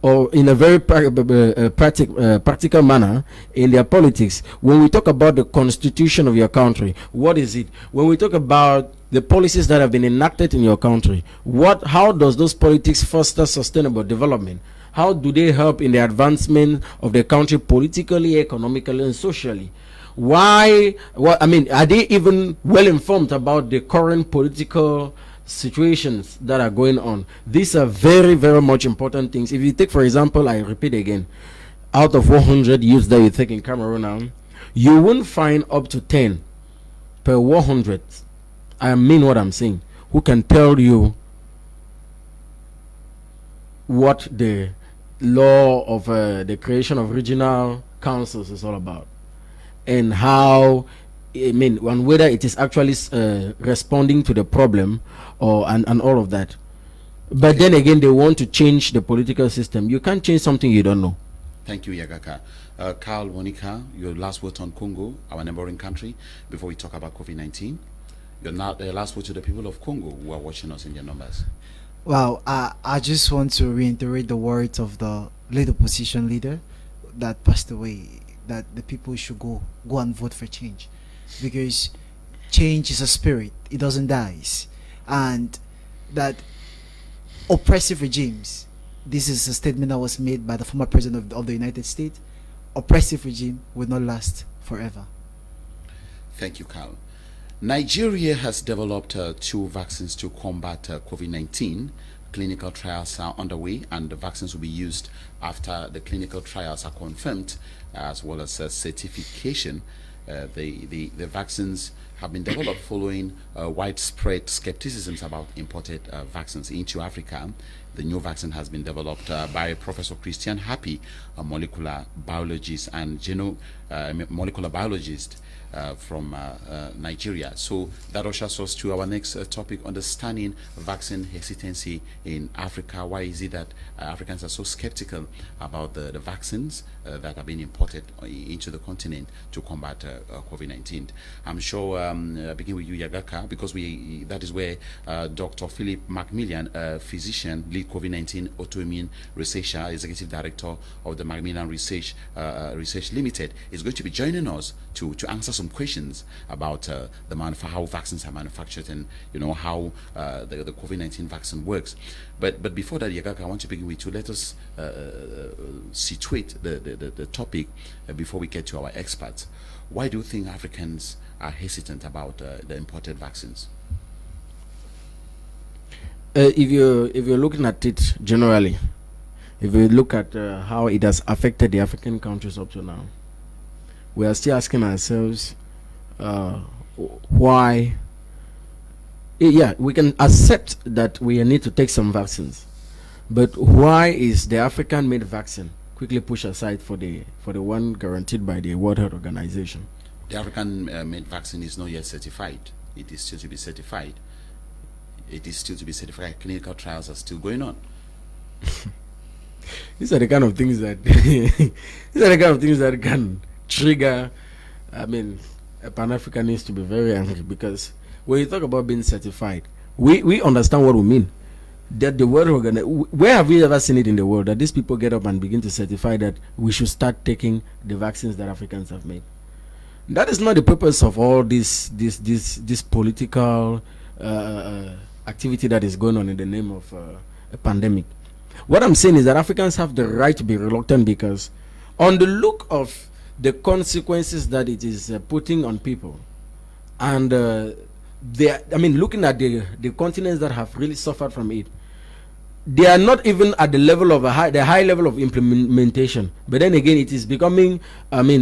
or in a very practical manner in their politics. When we talk about the constitution of your country, what is it? When we talk about the policies that have been enacted in your country, how does those politics foster sustainable development? How do they help in the advancement of the country politically, economically, and socially? Are they even well informed about the current political situations that are going on? These are very, very much important things. If you take, for example, I repeat again, out of 100 youths that you take in Cameroon now, you won't find up to 10 per 100. I mean what I'm saying, who can tell you what the law of the creation of regional councils is all about, and how, and whether it is actually responding to the problem and all of that. But then again, they want to change the political system. You can't change something you don't know. Thank you, Yagaka. Carl, Monika, your last word on Congo, our neighboring country, before we talk about COVID-19. Your last word to the people of Congo who are watching us in their numbers. Well, I just want to reiterate the words of the late opposition leader that passed away, that the people should go and vote for change, because change is a spirit, it doesn't die. And that oppressive regimes, this is a statement that was made by the former president of the United States, oppressive regime will not last forever. Thank you, Carl. Nigeria has developed 2 vaccines to combat COVID-19. Clinical trials are underway, and the vaccines will be used after the clinical trials are confirmed, as well as certification. The vaccines have been developed following widespread skepticisms about imported vaccines into Africa. The new vaccine has been developed by Professor Christian Happy, a molecular biologist and molecular biologist from Nigeria. So that ushers us to our next topic, understanding vaccine hesitancy in Africa. Why is it that Africans are so skeptical about the vaccines that are being imported into the continent to combat COVID-19? I'm sure begin with you, Yagaka, because that is where Dr. Mcmillan, physician-lead COVID-19 autoimmune researcher, executive director of the Mcmillan Research Limited, is going to be joining us to answer some questions about how vaccines are manufactured and how the COVID-19 vaccine works. But before that, Yagaka, I want to begin with you. Let us situate the topic before we get to our experts. Why do you think Africans are hesitant about the imported vaccines? If you're looking at it generally, if you look at how it has affected the African countries up to now, we are still asking ourselves why. Yeah, we can accept that we need to take some vaccines, but why is the African-made vaccine quickly pushed aside for the one guaranteed by the World Health Organization? The African-made vaccine is not yet certified. It is still to be certified. Clinical trials are still going on. These are the kind of things that can trigger. I mean, a Pan-African needs to be very angry, because when you talk about being certified, we understand what we mean. That the world where have we ever seen it in the world that these people get up and begin to certify that we should start taking the vaccines that Africans have made? That is not the purpose of all this political activity that is going on in the name of a pandemic. What I'm saying is that Africans have the right to be reluctant, because on the look of the consequences that it is putting on people, and looking at the continents that have really suffered from it, they are not even at the level of the high level of implementation. But then again, it is becoming,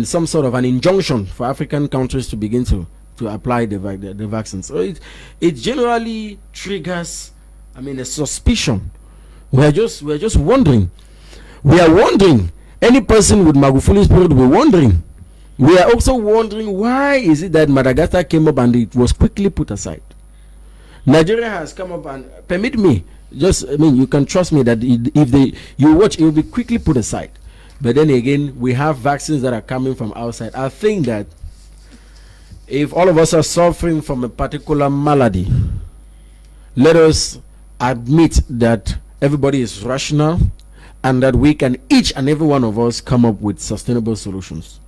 some sort of an injunction for African countries to begin to apply the vaccine. So it generally triggers, a suspicion. We are just wondering. We are wondering. Any person with Magufuli's period will be wondering. We are also wondering, why is it that Madagascar came up and it was quickly put aside? Nigeria has come up and, permit me, you can trust me that if you watch, it will be quickly put aside. But then again, we have vaccines that are coming from outside. I think that if all of us are suffering from a particular malady, let us admit that everybody is rational and that we can, each and every one of us, come up with sustainable solutions.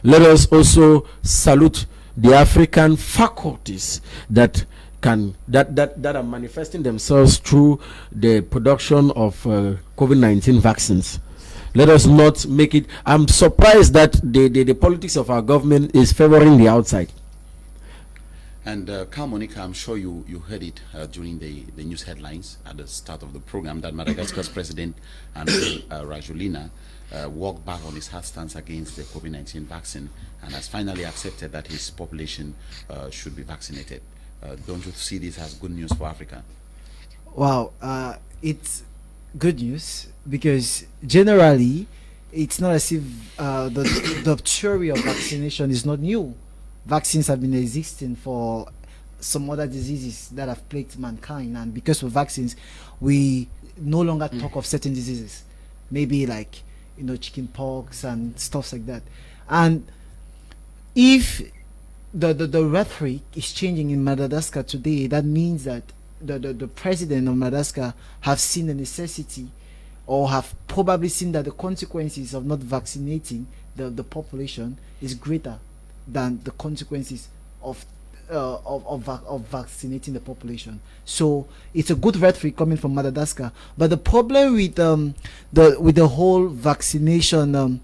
Let us also salute the African faculties that are manifesting themselves through the production of COVID-19 vaccines. Let us not make it. I'm surprised that the politics of our government is favoring the outside. And Monika, I'm sure you heard it during the news headlines at the start of the program that Madagascar's president, Andry Rajoelina, walked back on his hard stance against the COVID-19 vaccine and has finally accepted that his population should be vaccinated. Don't you see this as good news for Africa? Wow, it's good news, because generally it's not as if the theory of vaccination is not new. Vaccines have been existing for some other diseases that have plagued mankind, and because of vaccines, we no longer talk of certain diseases, maybe like chicken pox and stuff like that. And if the rhetoric is changing in Madagascar today, that means that the president of Madagascar have seen the necessity, or have probably seen that the consequences of not vaccinating the population is greater than the consequences of vaccinating the population. So it's a good rhetoric coming from Madagascar. But the problem with the whole vaccination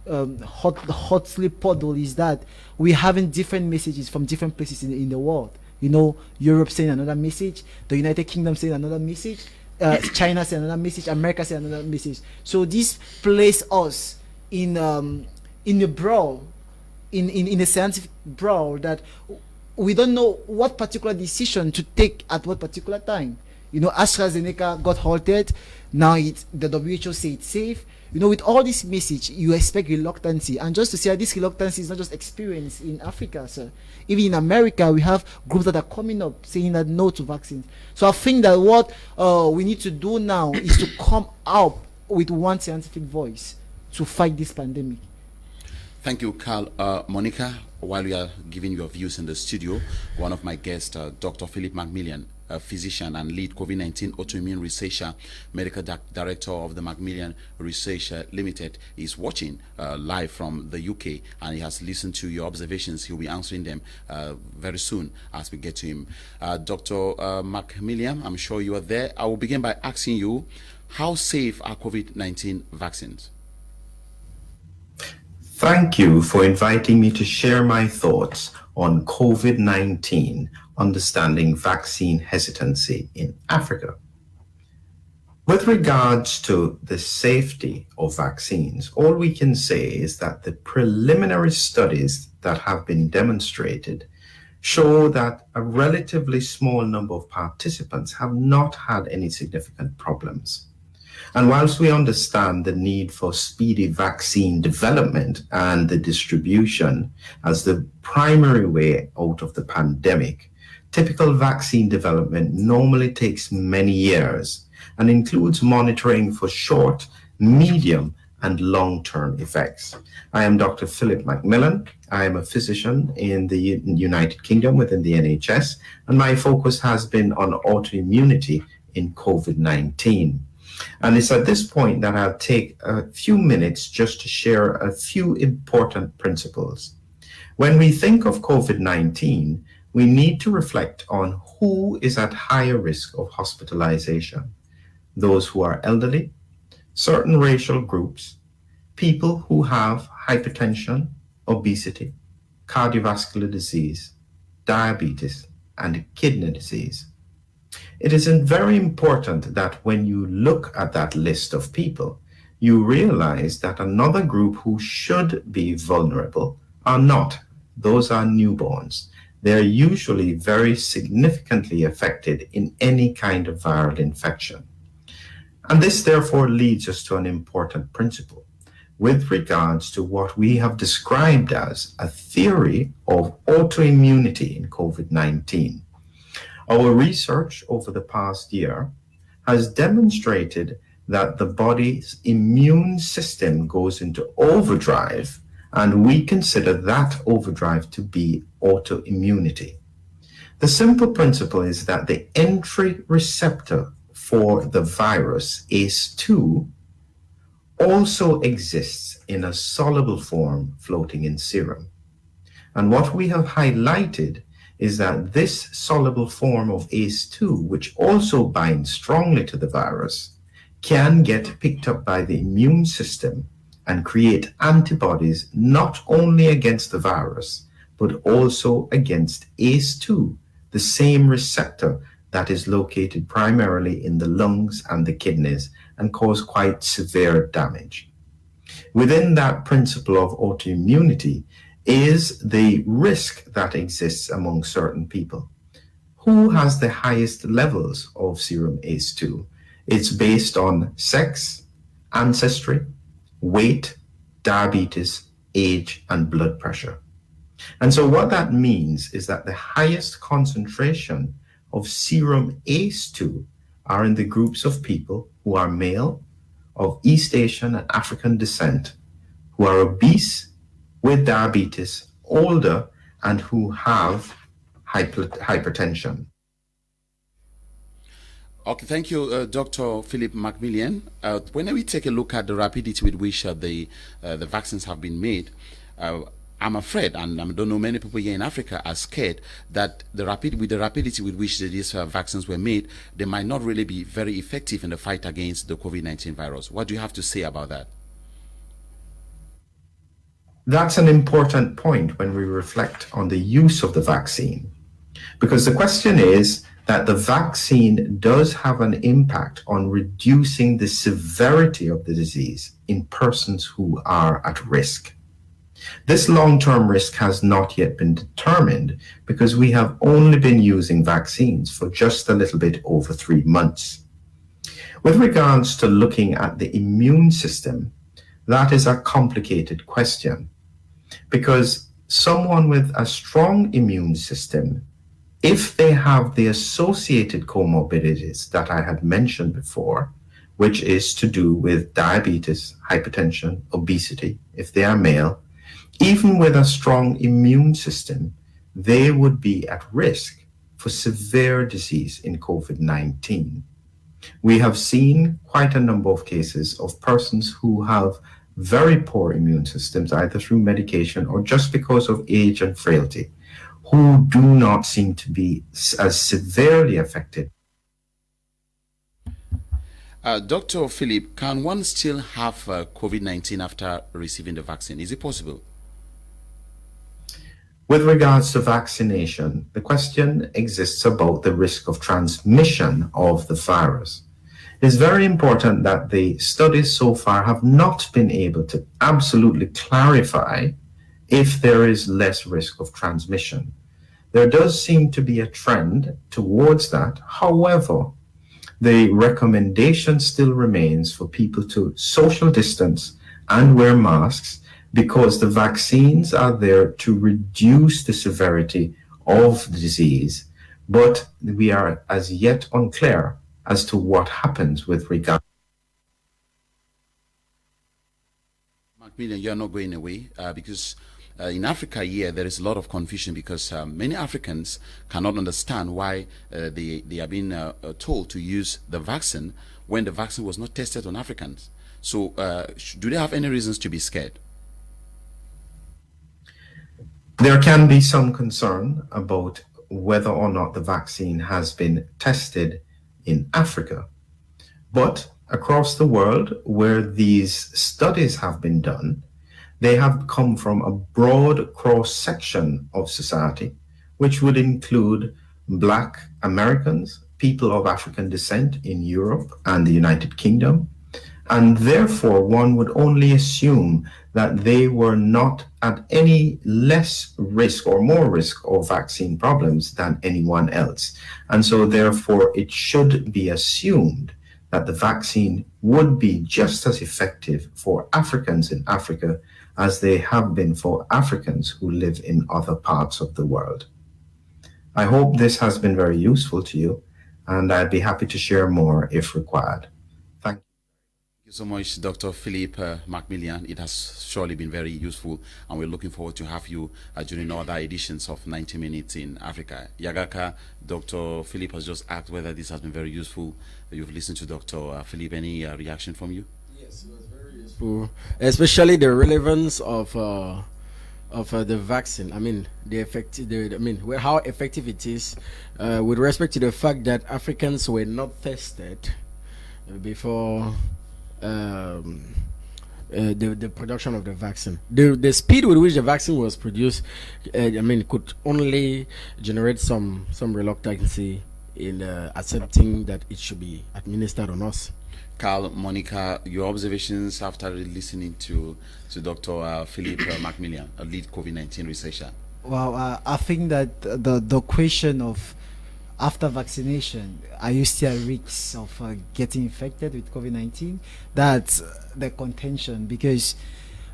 hotly puddle is that we're having different messages from different places in the world. Europe saying another message, the United Kingdom saying another message, China saying another message, America saying another message. So this places us in a brawl, in a scientific brawl, that we don't know what particular decision to take at what particular time. AstraZeneca got halted. Now the WHO say it's safe. With all this message, you expect reluctancy. And just to say, this reluctancy is not just experienced in Africa, sir. Even in America, we have groups that are coming up saying that no to vaccines. So I think that what we need to do now is to come out with one scientific voice to fight this pandemic. Thank you, Carl. Monika, while we are giving your views in the studio, one of my guests, Dr. Philip Mcmillan, a physician and lead COVID-19 autoimmune researcher, medical director of the Mcmillan Research Limited, is watching live from the UK, and he has listened to your observations. He'll be answering them very soon as we get to him. Dr. Mcmillan, I'm sure you are there. I will begin by asking you, how safe are COVID-19 vaccines? Thank you for inviting me to share my thoughts on COVID-19, understanding vaccine hesitancy in Africa. With regards to the safety of vaccines, all we can say is that the preliminary studies that have been demonstrated show that a relatively small number of participants have not had any significant problems. And whilst we understand the need for speedy vaccine development and the distribution as the primary way out of the pandemic, typical vaccine development normally takes many years and includes monitoring for short, medium, and long-term effects. I am Dr. Philip Mcmillan. I am a physician in the United Kingdom within the NHS, and my focus has been on autoimmunity in COVID-19. And it's at this point that I'll take a few minutes just to share a few important principles. When we think of COVID-19, we need to reflect on who is at higher risk of hospitalization. Those who are elderly, certain racial groups, people who have hypertension, obesity, cardiovascular disease, diabetes, and kidney disease. It is very important that when you look at that list of people, you realize that another group who should be vulnerable are not. Those are newborns. They're usually very significantly affected in any kind of viral infection. And this therefore leads us to an important principle with regards to what we have described as a theory of autoimmunity in COVID-19. Our research over the past year has demonstrated that the body's immune system goes into overdrive, and we consider that overdrive to be autoimmunity. The simple principle is that the entry receptor for the virus, ACE2, also exists in a soluble form floating in serum. And what we have highlighted is that this soluble form of ACE2, which also binds strongly to the virus, can get picked up by the immune system and create antibodies not only against the virus, but also against ACE2, the same receptor that is located primarily in the lungs and the kidneys and cause quite severe damage. Within that principle of autoimmunity is the risk that exists among certain people. Who has the highest levels of serum ACE2? It's based on sex, ancestry, weight, diabetes, age, and blood pressure. And so what that means is that the highest concentration of serum ACE2 are in the groups of people who are male, of East Asian and African descent, who are obese, with diabetes, older, and who have hypertension. Okay, thank you, Dr. Philip Mcmillan. When we take a look at the rapidity with which the vaccines have been made, I'm afraid, and I don't know, many people here in Africa are scared that with the rapidity with which these vaccines were made, they might not really be very effective in the fight against the COVID-19 virus. What do you have to say about that? That's an important point when we reflect on the use of the vaccine, because the question is that the vaccine does have an impact on reducing the severity of the disease in persons who are at risk. This long-term risk has not yet been determined because we have only been using vaccines for just a little bit over 3 months. With regards to looking at the immune system, that is a complicated question, because someone with a strong immune system, if they have the associated comorbidities that I had mentioned before, which is to do with diabetes, hypertension, obesity, if they are male, even with a strong immune system, they would be at risk for severe disease in COVID-19. We have seen quite a number of cases of persons who have very poor immune systems, either through medication or just because of age and frailty, who do not seem to be as severely affected. Dr. Philip, can one still have COVID-19 after receiving the vaccine? Is it possible? With regards to vaccination, the question exists about the risk of transmission of the virus. It's very important that the studies so far have not been able to absolutely clarify if there is less risk of transmission. There does seem to be a trend towards that. However, the recommendation still remains for people to social distance and wear masks, because the vaccines are there to reduce the severity of the disease, but we are as yet unclear as to what happens with regard. Mcmillan, you're not going away because in Africa here there is a lot of confusion, because many Africans cannot understand why they are being told to use the vaccine when the vaccine was not tested on Africans. So do they have any reasons to be scared? There can be some concern about whether or not the vaccine has been tested in Africa. But across the world where these studies have been done, they have come from a broad cross-section of society, which would include Black Americans, people of African descent in Europe and the United Kingdom, and therefore one would only assume that they were not at any less risk or more risk of vaccine problems than anyone else. And so therefore it should be assumed that the vaccine would be just as effective for Africans in Africa as they have been for Africans who live in other parts of the world. I hope this has been very useful to you, and I'd be happy to share more if required. Thank you so much, Dr. Philip Mcmillan. It has surely been very useful, and we're looking forward to have you during other editions of 90 Minutes in Africa. Yagaka, Dr. Philip has just asked whether this has been very useful. You've listened to Dr. Philip. Any reaction from you? Yes, it was very useful, especially the relevance of the vaccine. I mean, how effective it is, with respect to the fact that Africans were not tested before the production of the vaccine. The speed with which the vaccine was produced, could only generate some reluctancy in accepting that it should be administered on us. Carl, Monica, your observations after listening to Dr. Philip Mcmillan, a lead COVID-19 researcher. Well, I think that the question of after vaccination, are you still at risk of getting infected with COVID-19? That's the contention, because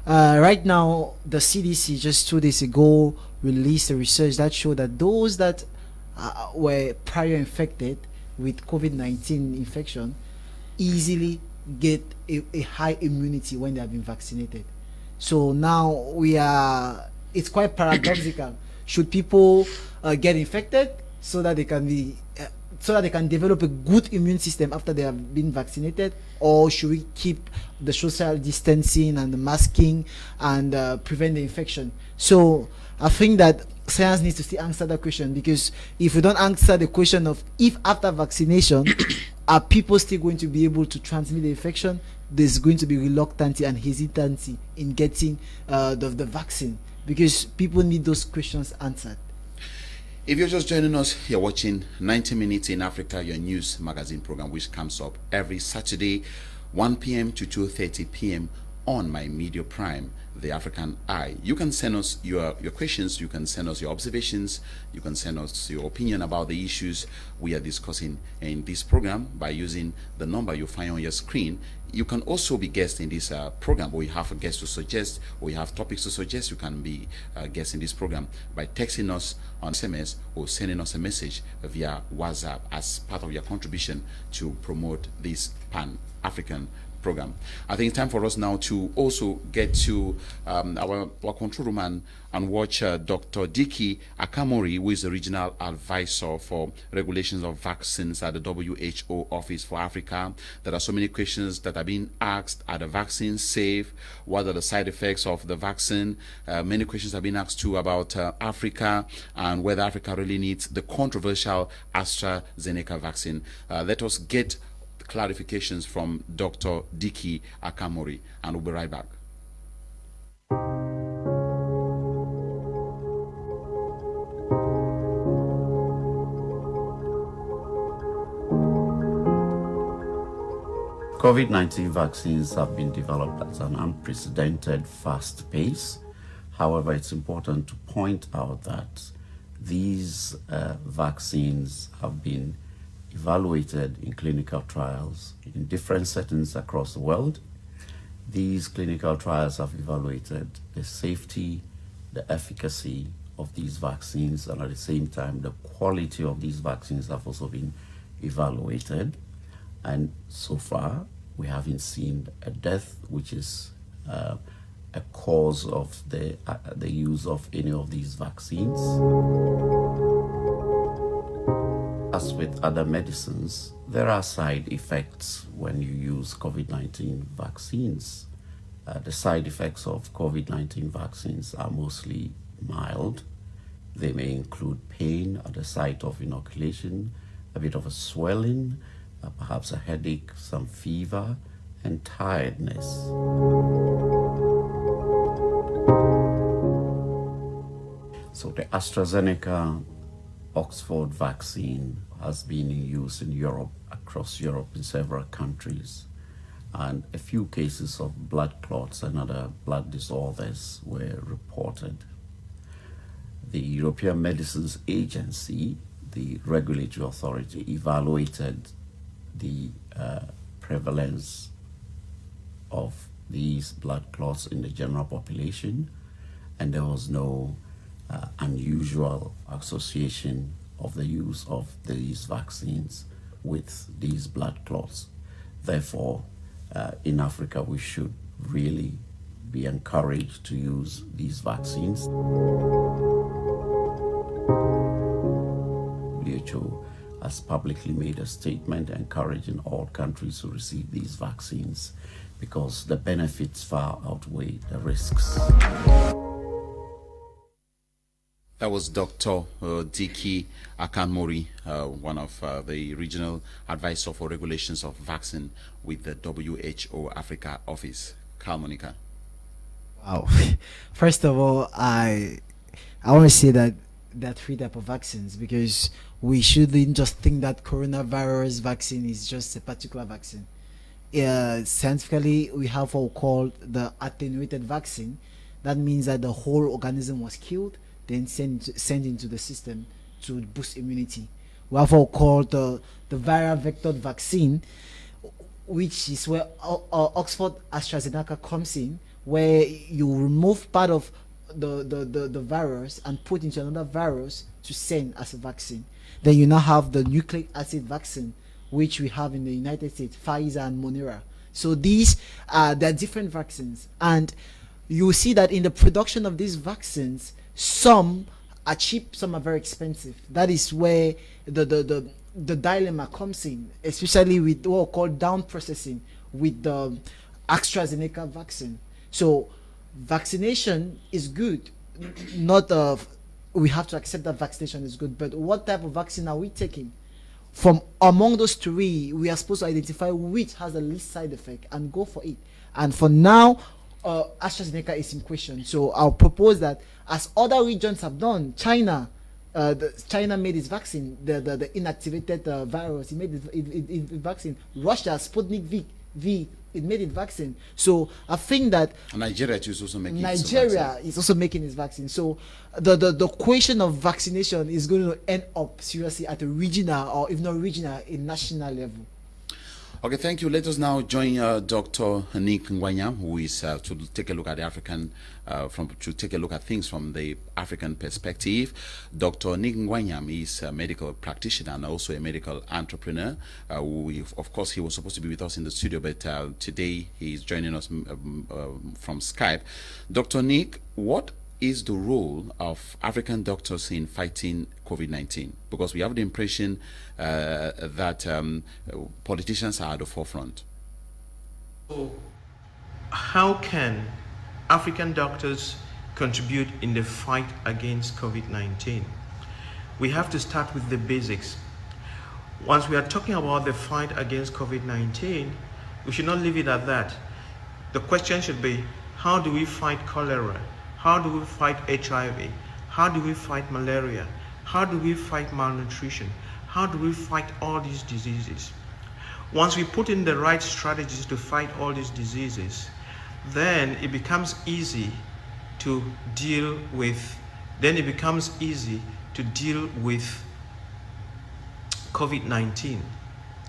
right now the CDC just 2 days ago released a research that showed that those that were prior infected with COVID-19 infection easily get a high immunity when they have been vaccinated. So now it's quite paradoxical. Should people get infected so that they can develop a good immune system after they have been vaccinated, or should we keep the social distancing and the masking and prevent the infection? So I think that science needs to still answer that question, because if we don't answer the question of if after vaccination are people still going to be able to transmit the infection, there's going to be reluctancy and hesitancy in getting the vaccine, because people need those questions answered. If you're just joining us, you're watching 90 Minutes in Africa, your news magazine program, which comes up every Saturday, 1 p.m. to 2:30 p.m. on My Media Prime, The African Eye. You can send us your questions, you can send us your observations, you can send us your opinion about the issues we are discussing in this program by using the number you find on your screen. You can also be guest in this program, or you have a guest to suggest, or you have topics to suggest. You can be a guest in this program by texting us on SMS or sending us a message via WhatsApp as part of your contribution to promote this Pan-African program. I think it's time for us now to also get to our control room and watch Dr. Diki Akamori, who is the regional advisor for regulations of vaccines at the WHO Office for Africa. There are so many questions that are being asked. Are the vaccines safe? What are the side effects of the vaccine? Many questions have been asked too about Africa and whether Africa really needs the controversial AstraZeneca vaccine. Let us get clarifications from Dr. Diki Akamori, and we'll be right back. COVID-19 vaccines have been developed at an unprecedented fast pace. However, it's important to point out that these vaccines have been evaluated in clinical trials in different settings across the world. These clinical trials have evaluated the safety, the efficacy of these vaccines, and at the same time, the quality of these vaccines have also been evaluated. And so far, we haven't seen a death, which is a cause of the use of any of these vaccines. As with other medicines, there are side effects when you use COVID-19 vaccines. The side effects of COVID-19 vaccines are mostly mild. They may include pain at the site of inoculation, a bit of a swelling, perhaps a headache, some fever, and tiredness. So the AstraZeneca Oxford vaccine has been in use in Europe, across Europe in several countries, and a few cases of blood clots and other blood disorders were reported. The European Medicines Agency, the regulatory authority, evaluated the prevalence of these blood clots in the general population, and there was no unusual association of the use of these vaccines with these blood clots. Therefore, in Africa, we should really be encouraged to use these vaccines. WHO has publicly made a statement encouraging all countries to receive these vaccines because the benefits far outweigh the risks. That was Dr. Diki Akamori, one of the regional advisor for regulations of vaccine with the WHO Africa office. Monika. Wow. First of all, I want to say that there are three types of vaccines, because we shouldn't just think that coronavirus vaccine is just a particular vaccine. Scientifically, we have what we call the attenuated vaccine. That means that the whole organism was killed, then sent into the system to boost immunity. We have what we call the viral vector vaccine, which is where Oxford AstraZeneca comes in, where you remove part of the virus and put into another virus to send as a vaccine. Then you now have the nucleic acid vaccine, which we have in the United States, Pfizer and Moderna. So these they're different vaccines, and you see that in the production of these vaccines, some are cheap, some are very expensive. That is where the dilemma comes in, especially with what we call down processing with the AstraZeneca vaccine. So vaccination is good, not we have to accept that vaccination is good, but what type of vaccine are we taking? From among those three, we are supposed to identify which has the least side effect and go for it. And for now, AstraZeneca is in question. So I'll propose that, as other regions have done, China made its vaccine, the inactivated virus, it made it vaccine. Russia, Sputnik V, it made it vaccine. So I think that Nigeria is also making its vaccine. So the question of vaccination is going to end up seriously at a regional, or if not regional, a national level. Okay, thank you. Let us now join Dr. Nick Ngwanyam, who is to take a look at the African, to take a look at things from the African perspective. Dr. Nick Ngwanyam is a medical practitioner and also a medical entrepreneur. Of course, he was supposed to be with us in the studio, but today he is joining us from Skype. Dr. Nick, what is the role of African doctors in fighting COVID-19? Because we have the impression that politicians are at the forefront. So, how can African doctors contribute in the fight against COVID-19? We have to start with the basics. Once we are talking about the fight against COVID-19, we should not leave it at that. The question should be, how do we fight cholera? How do we fight HIV? How do we fight malaria? How do we fight malnutrition? How do we fight all these diseases? Once we put in the right strategies to fight all these diseases, then it becomes easy to deal with, COVID-19.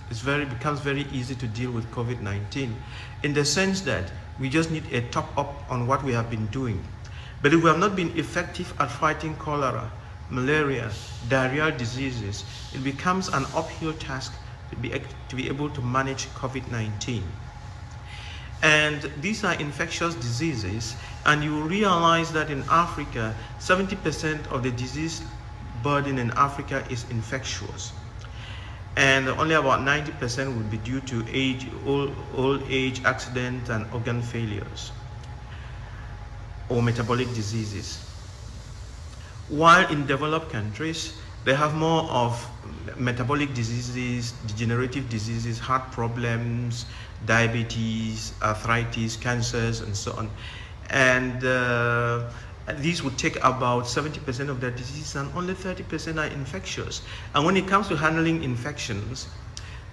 It becomes very easy to deal with COVID-19 in the sense that we just need a top up on what we have been doing. But if we have not been effective at fighting cholera, malaria, diarrheal diseases, it becomes an uphill task to be able to manage COVID-19. And these are infectious diseases, and you realize that in Africa, 70% of the disease burden in Africa is infectious. And only about 90% would be due to old age, accidents, and organ failures, or metabolic diseases. While in developed countries, they have more of metabolic diseases, degenerative diseases, heart problems, diabetes, arthritis, cancers, and so on. And these would take about 70% of their disease, and only 30% are infectious. And when it comes to handling infections,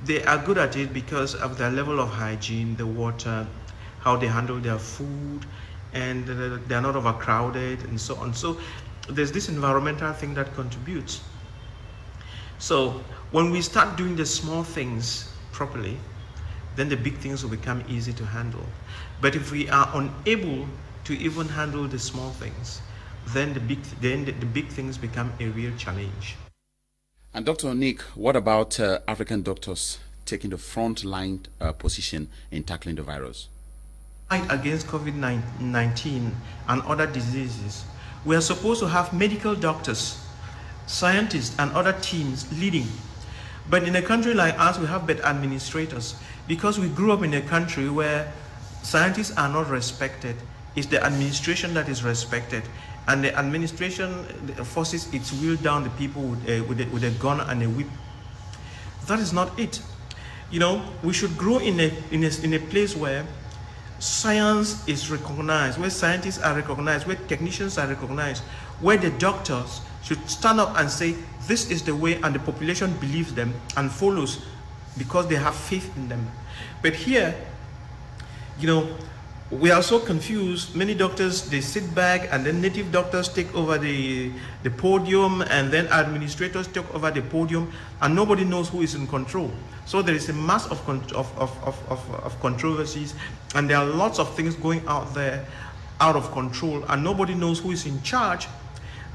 they are good at it because of their level of hygiene, the water, how they handle their food, and they are not overcrowded, and so on. So there's this environmental thing that contributes. So when we start doing the small things properly, then the big things will become easy to handle. But if we are unable to even handle the small things, then the big things become a real challenge. And Dr. Nick, what about African doctors taking the front line position in tackling the virus? Fight against COVID-19 and other diseases, we are supposed to have medical doctors, scientists, and other teams leading. But in a country like ours, we have bad administrators because we grew up in a country where scientists are not respected. It's the administration that is respected, and the administration forces its will down the people with a gun and a whip. That is not it. You know, we should grow in a place where science is recognized, where scientists are recognized, where technicians are recognized, where the doctors should stand up and say, this is the way, and the population believes them and follows because they have faith in them. But here, you know, we are so confused. Many doctors, they sit back, and then native doctors take over the podium, and then administrators take over the podium, and nobody knows who is in control. So there is a mass of controversies, and there are lots of things going out there out of control, and nobody knows who is in charge.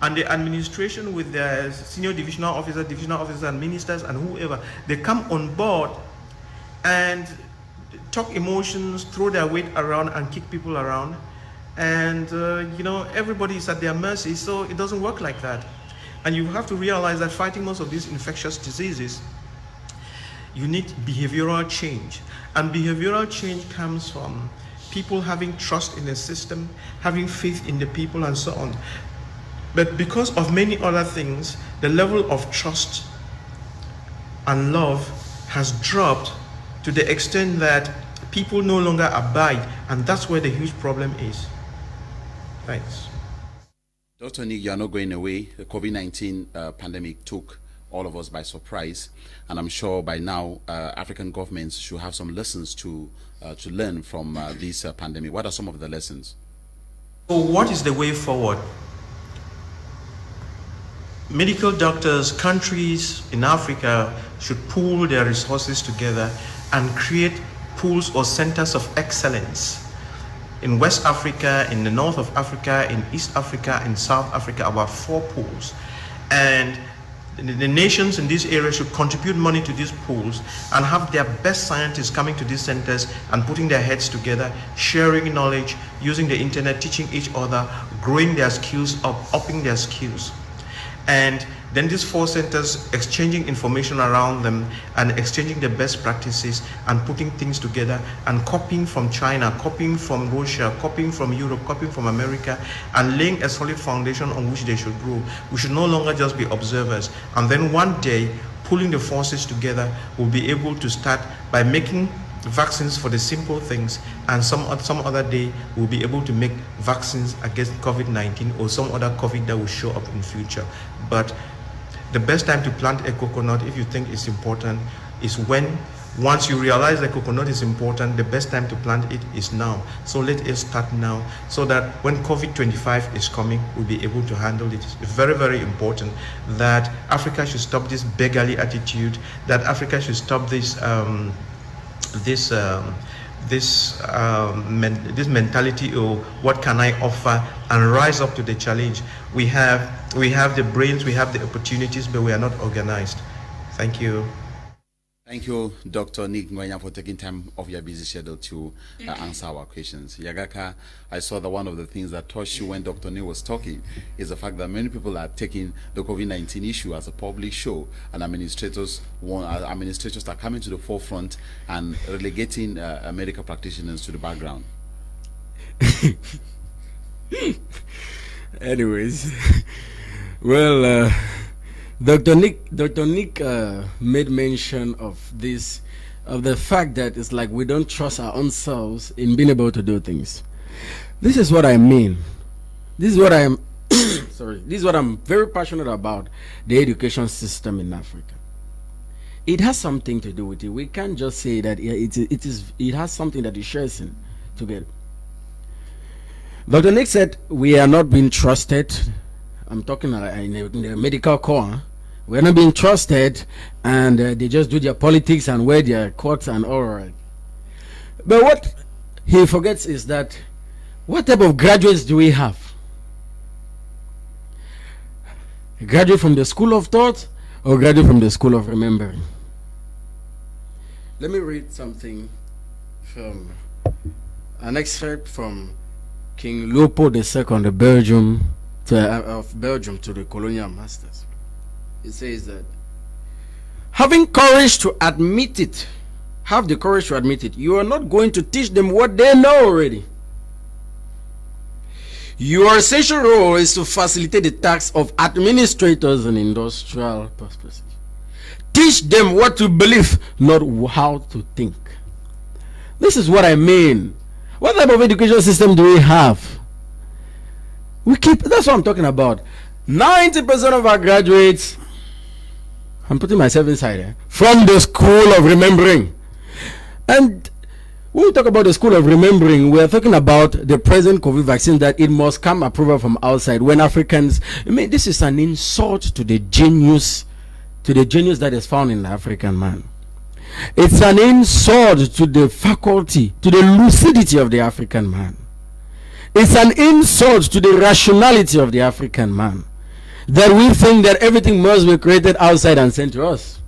And the administration with their senior divisional officers, and ministers, and whoever, they come on board and talk emotions, throw their weight around, and kick people around. And, you know, everybody is at their mercy, so it doesn't work like that. And you have to realize that fighting most of these infectious diseases, you need behavioral change. And behavioral change comes from people having trust in the system, having faith in the people, and so on. But because of many other things, the level of trust and love has dropped to the extent that people no longer abide, and that's where the huge problem is. Thanks. Dr. Nick, you are not going away. The COVID-19 pandemic took all of us by surprise, and I'm sure by now African governments should have some lessons to learn from this pandemic. What are some of the lessons? So what is the way forward? Medical doctors, countries in Africa should pool their resources together and create pools or centers of excellence in West Africa, in the north of Africa, in East Africa, in South Africa, about 4 pools. And the nations in this area should contribute money to these pools and have their best scientists coming to these centers and putting their heads together, sharing knowledge, using the internet, teaching each other, growing their skills, upping their skills. And then these 4 centers exchanging information around them and exchanging the best practices and putting things together and copying from China, copying from Russia, copying from Europe, copying from America, and laying a solid foundation on which they should grow. We should no longer just be observers. And then one day, pulling the forces together, we'll be able to start by making vaccines for the simple things, and some other day we'll be able to make vaccines against COVID-19 or some other COVID that will show up in future. But the best time to plant a coconut, if you think it's important, is once you realize that coconut is important, the best time to plant it is now. So let us start now, so that when COVID-25 is coming, we'll be able to handle it. It's very, very important that Africa should stop this beggarly attitude, that Africa should stop this mentality of what can I offer, and rise up to the challenge. We have the brains, we have the opportunities, but we are not organized. Thank you. Thank you, Dr. Nick Ngwanyam, for taking time off your busy schedule to answer our questions. Yagaka, I saw that one of the things that touched you when Dr. Nick was talking is the fact that many people are taking the COVID-19 issue as a public show, and administrators are coming to the forefront and relegating medical practitioners to the background. Anyways, well, Dr. Nick made mention of the fact that it's like we don't trust our own selves in being able to do things. This is what I mean. This is what I am sorry. This is what I'm very passionate about, the education system in Africa. It has something to do with it. We can't just say that it has something that it shares in together. Dr. Nick said we are not being trusted. I'm talking in the medical corps. We're not being trusted, and they just do their politics and wear their coats and all right. But what he forgets is that what type of graduates do we have? A graduate from the school of thought or graduate from the school of remembering? Let me read something from an excerpt from King Leopold II of Belgium to the colonial masters. It says that having courage to admit it, have the courage to admit it, you are not going to teach them what they know already. Your essential role is to facilitate the tasks of administrators and industrial purposes. Teach them what to believe, not how to think. This is what I mean. What type of education system do we have? That's what I'm talking about. 90% of our graduates, I'm putting myself inside from the school of remembering. And when we talk about the school of remembering, we are talking about the present COVID vaccine, that it must come approval from outside. When Africans, this is an insult to the genius that is found in the African man. It's an insult to the faculty, to the lucidity of the African man. It's an insult to the rationality of the African man, that we think that everything must be created outside and sent to us.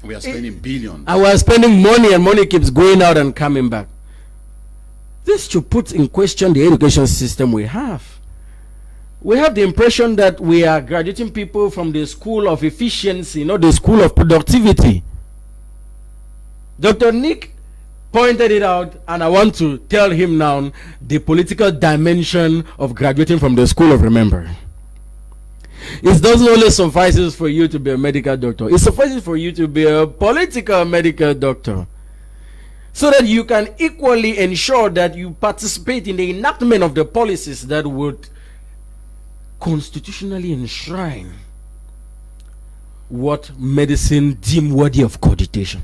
We are spending billions. And we are spending money, and money keeps going out and coming back. This should put in question the education system we have. We have the impression that we are graduating people from the school of efficiency, not the school of productivity. Dr. Nick pointed it out, and I want to tell him now the political dimension of graduating from the school of remembering. It doesn't only suffice for you to be a medical doctor. It suffices for you to be a political medical doctor, so that you can equally ensure that you participate in the enactment of the policies that would constitutionally enshrine what medicine deems worthy of cogitation.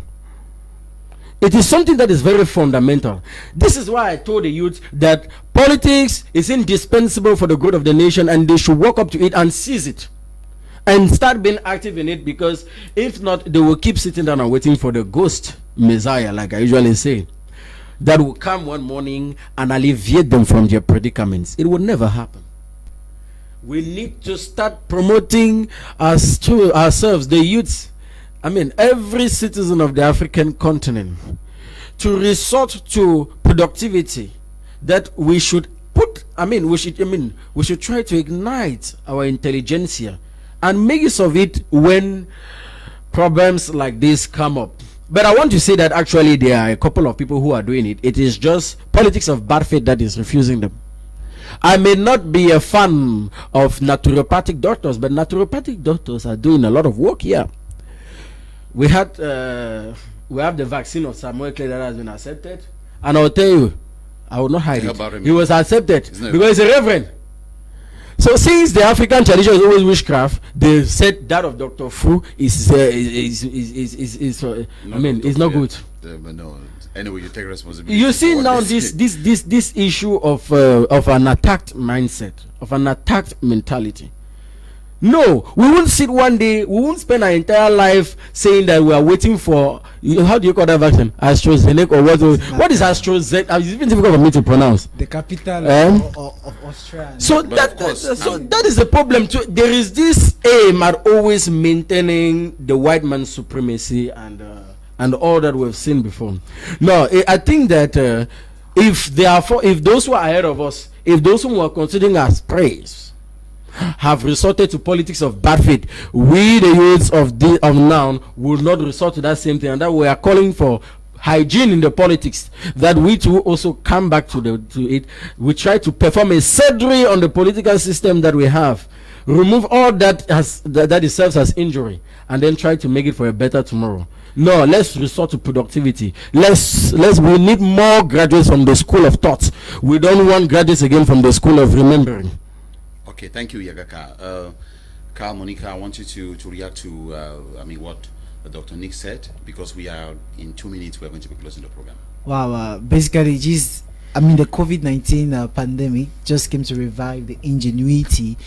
It is something that is very fundamental. This is why I told the youth that politics is indispensable for the growth of the nation, and they should walk up to it and seize it and start being active in it, because if not, they will keep sitting down and waiting for the ghost messiah, like I usually say, that will come one morning and alleviate them from their predicaments. It will never happen. We need to start promoting us to ourselves, the youths. I mean, every citizen of the African continent, to resort to productivity. That we should we should try to ignite our intelligentsia and make use of it when problems like this come up. But I want to say that actually there are a couple of people who are doing it. It is just politics of bad faith that is refusing them. I may not be a fan of naturopathic doctors, but naturopathic doctors are doing a lot of work here. We have the vaccine of Samuel Clay that has been accepted, and I'll tell you, I will not hide it. He was accepted because he's a reverend. So since the African tradition is always witchcraft, they said that of Dr. Fu is it's not good. No. Anyway, you take responsibility. You see now this issue of an attacked mindset, of an attacked mentality. No, we won't sit one day, we won't spend our entire life saying that we are waiting for, how do you call that vaccine? AstraZeneca or what? What is AstraZeneca? It's even difficult for me to pronounce. The capital of Austria. So that is the problem too. There is this aim at always maintaining the white man's supremacy and all that we've seen before. No, I think that if those who are ahead of us, if those who are considering us praise, have resorted to politics of bad faith, we the youths of now will not resort to that same thing, and that we are calling for hygiene in the politics, that we too also come back to it. We try to perform a surgery on the political system that we have, remove all that serves as injury, and then try to make it for a better tomorrow. No, let's resort to productivity. We need more graduates from the school of thought. We don't want graduates again from the school of remembering. Okay, thank you, Yagaka. Carl, Monika, I want you to react to what Dr. Nick said, because we are in 2 minutes. We're going to be closing the program. Wow, basically, the COVID-19 pandemic just came to revive the ingenuity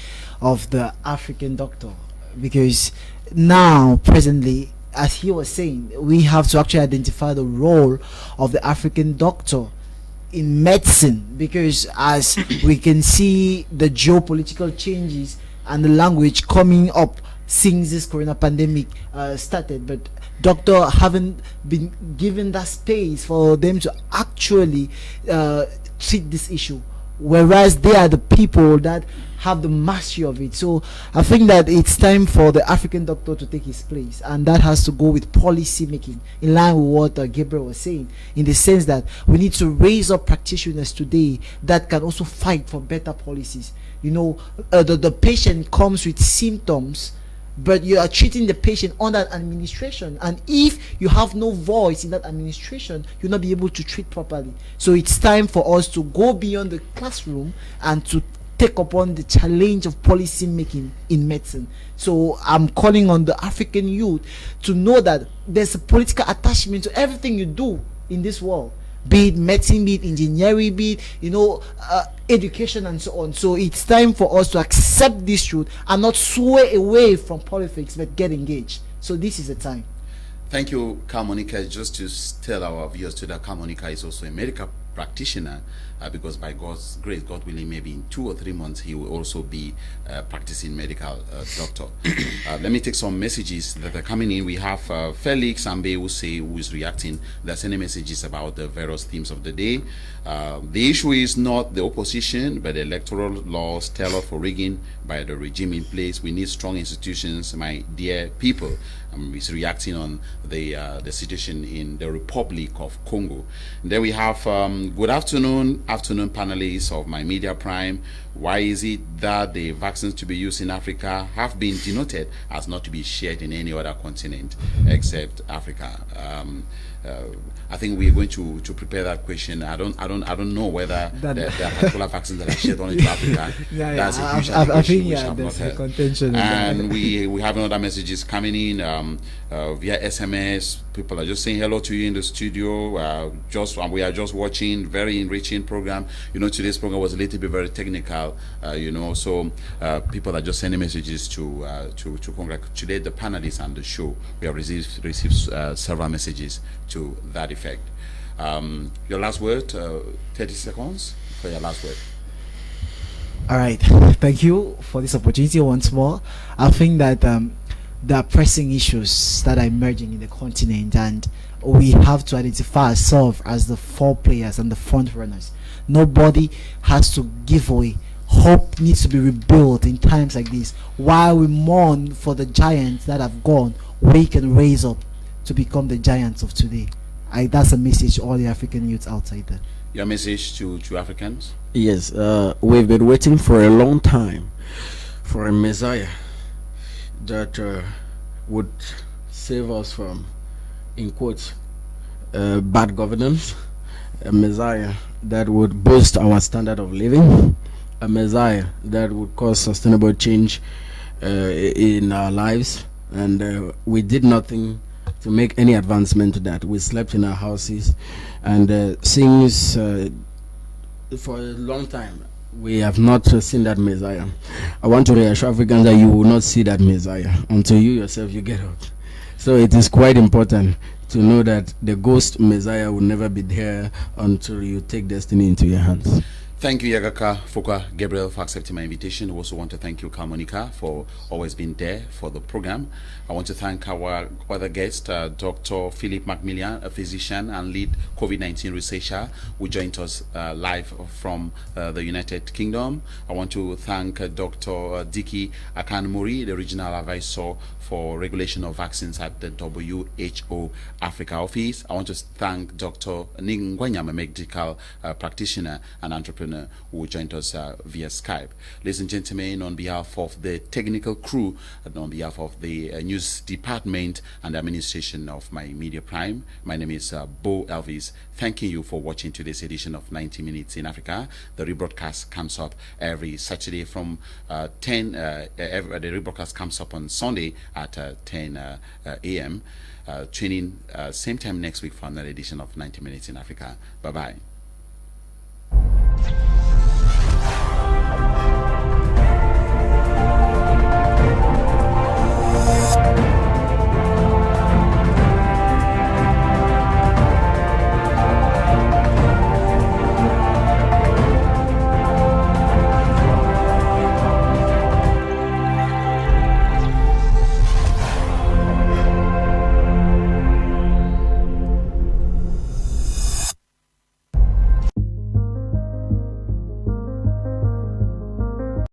of the African doctor, because now, presently, as he was saying, we have to actually identify the role of the African doctor in medicine, because as we can see the geopolitical changes and the language coming up since this corona pandemic started, but doctor haven't been given that space for them to actually treat this issue, whereas they are the people that have the mastery of it. So I think that it's time for the African doctor to take his place, and that has to go with policy making, in line with what Gabriel was saying, in the sense that we need to raise up practitioners today that can also fight for better policies. The patient comes with symptoms, but you are treating the patient under administration, and if you have no voice in that administration, you'll not be able to treat properly. So it's time for us to go beyond the classroom and to take upon the challenge of policy making in medicine. So I'm calling on the African youth to know that there's a political attachment to everything you do in this world, be it medicine, be it engineering, be it education and so on. So it's time for us to accept this truth and not sway away from politics, but get engaged. So this is the time. Thank you, Carl Monika. Just to tell our viewers too that Carl Monika is also a medical practitioner, because by God's grace, God willing, maybe in 2 or 3 months he will also be practicing medical doctor. Let me take some messages that are coming in. We have Felix Ambe who is reacting. They're sending messages about the various themes of the day. The issue is not the opposition, but the electoral laws tailored for rigging by the regime in place. We need strong institutions, my dear people. He's reacting on the situation in the Republic of Congo. And then we have good afternoon panelists of my media prime. Why is it that the vaccines to be used in Africa have been denoted as not to be shared in any other continent except Africa? I think we're going to prepare that question. I don't know whether there are particular vaccines that are shared only to Africa. That's a huge allegation which I've not heard. And we have another messages coming in via SMS. people are just saying hello to you in the studio. We are just watching. Very enriching program. You know, today's program was a little bit very technical. You know, so people are just sending messages to congratulate the panelists and the show. We have received several messages to that effect. Your last word, 30 seconds for your last word. All right, thank you for this opportunity once more. I think that there are pressing issues that are emerging in the continent, and we have to identify ourselves as the four players and the front runners. Nobody has to give away. Hope needs to be rebuilt in times like this. While we mourn for the giants that have gone, we can raise up to become the giants of today. That's a message to all the African youths outside there. Your message to Africans? Yes, we've been waiting for a long time for a Messiah that would save us from, in quotes, bad governance, a Messiah that would boost our standard of living, a Messiah that would cause sustainable change in our lives, and we did nothing to make any advancement to that. We slept in our houses, and since for a long time we have not seen that Messiah. I want to reassure Africans that you will not see that Messiah until you yourself you get out. So it is quite important to know that the ghost Messiah will never be there until you take destiny into your hands. Thank you, Yagaka Gabriel, for accepting my invitation. I also want to thank you, Monika, for always being there for the program. I want to thank our other guest, Dr. Philip Mcmillan, a physician and lead COVID-19 researcher, who joined us live from the United Kingdom. I want to thank Dr. Diki Akanmuri, the regional advisor for regulation of vaccines at the WHO Africa office. I want to thank Dr. Ngwanyam-Medical, practitioner and entrepreneur, who joined us via Skype. Ladies and gentlemen, on behalf of the technical crew and on behalf of the news department and administration of my Media Prime, my name is Boh Elvis. Thanking you for watching today's edition of 90 Minutes in Africa. The rebroadcast comes up every Saturday from 10. The rebroadcast comes up on Sunday at 10 a.m. Tuning same time next week for another edition of 90 Minutes in Africa. Bye-bye.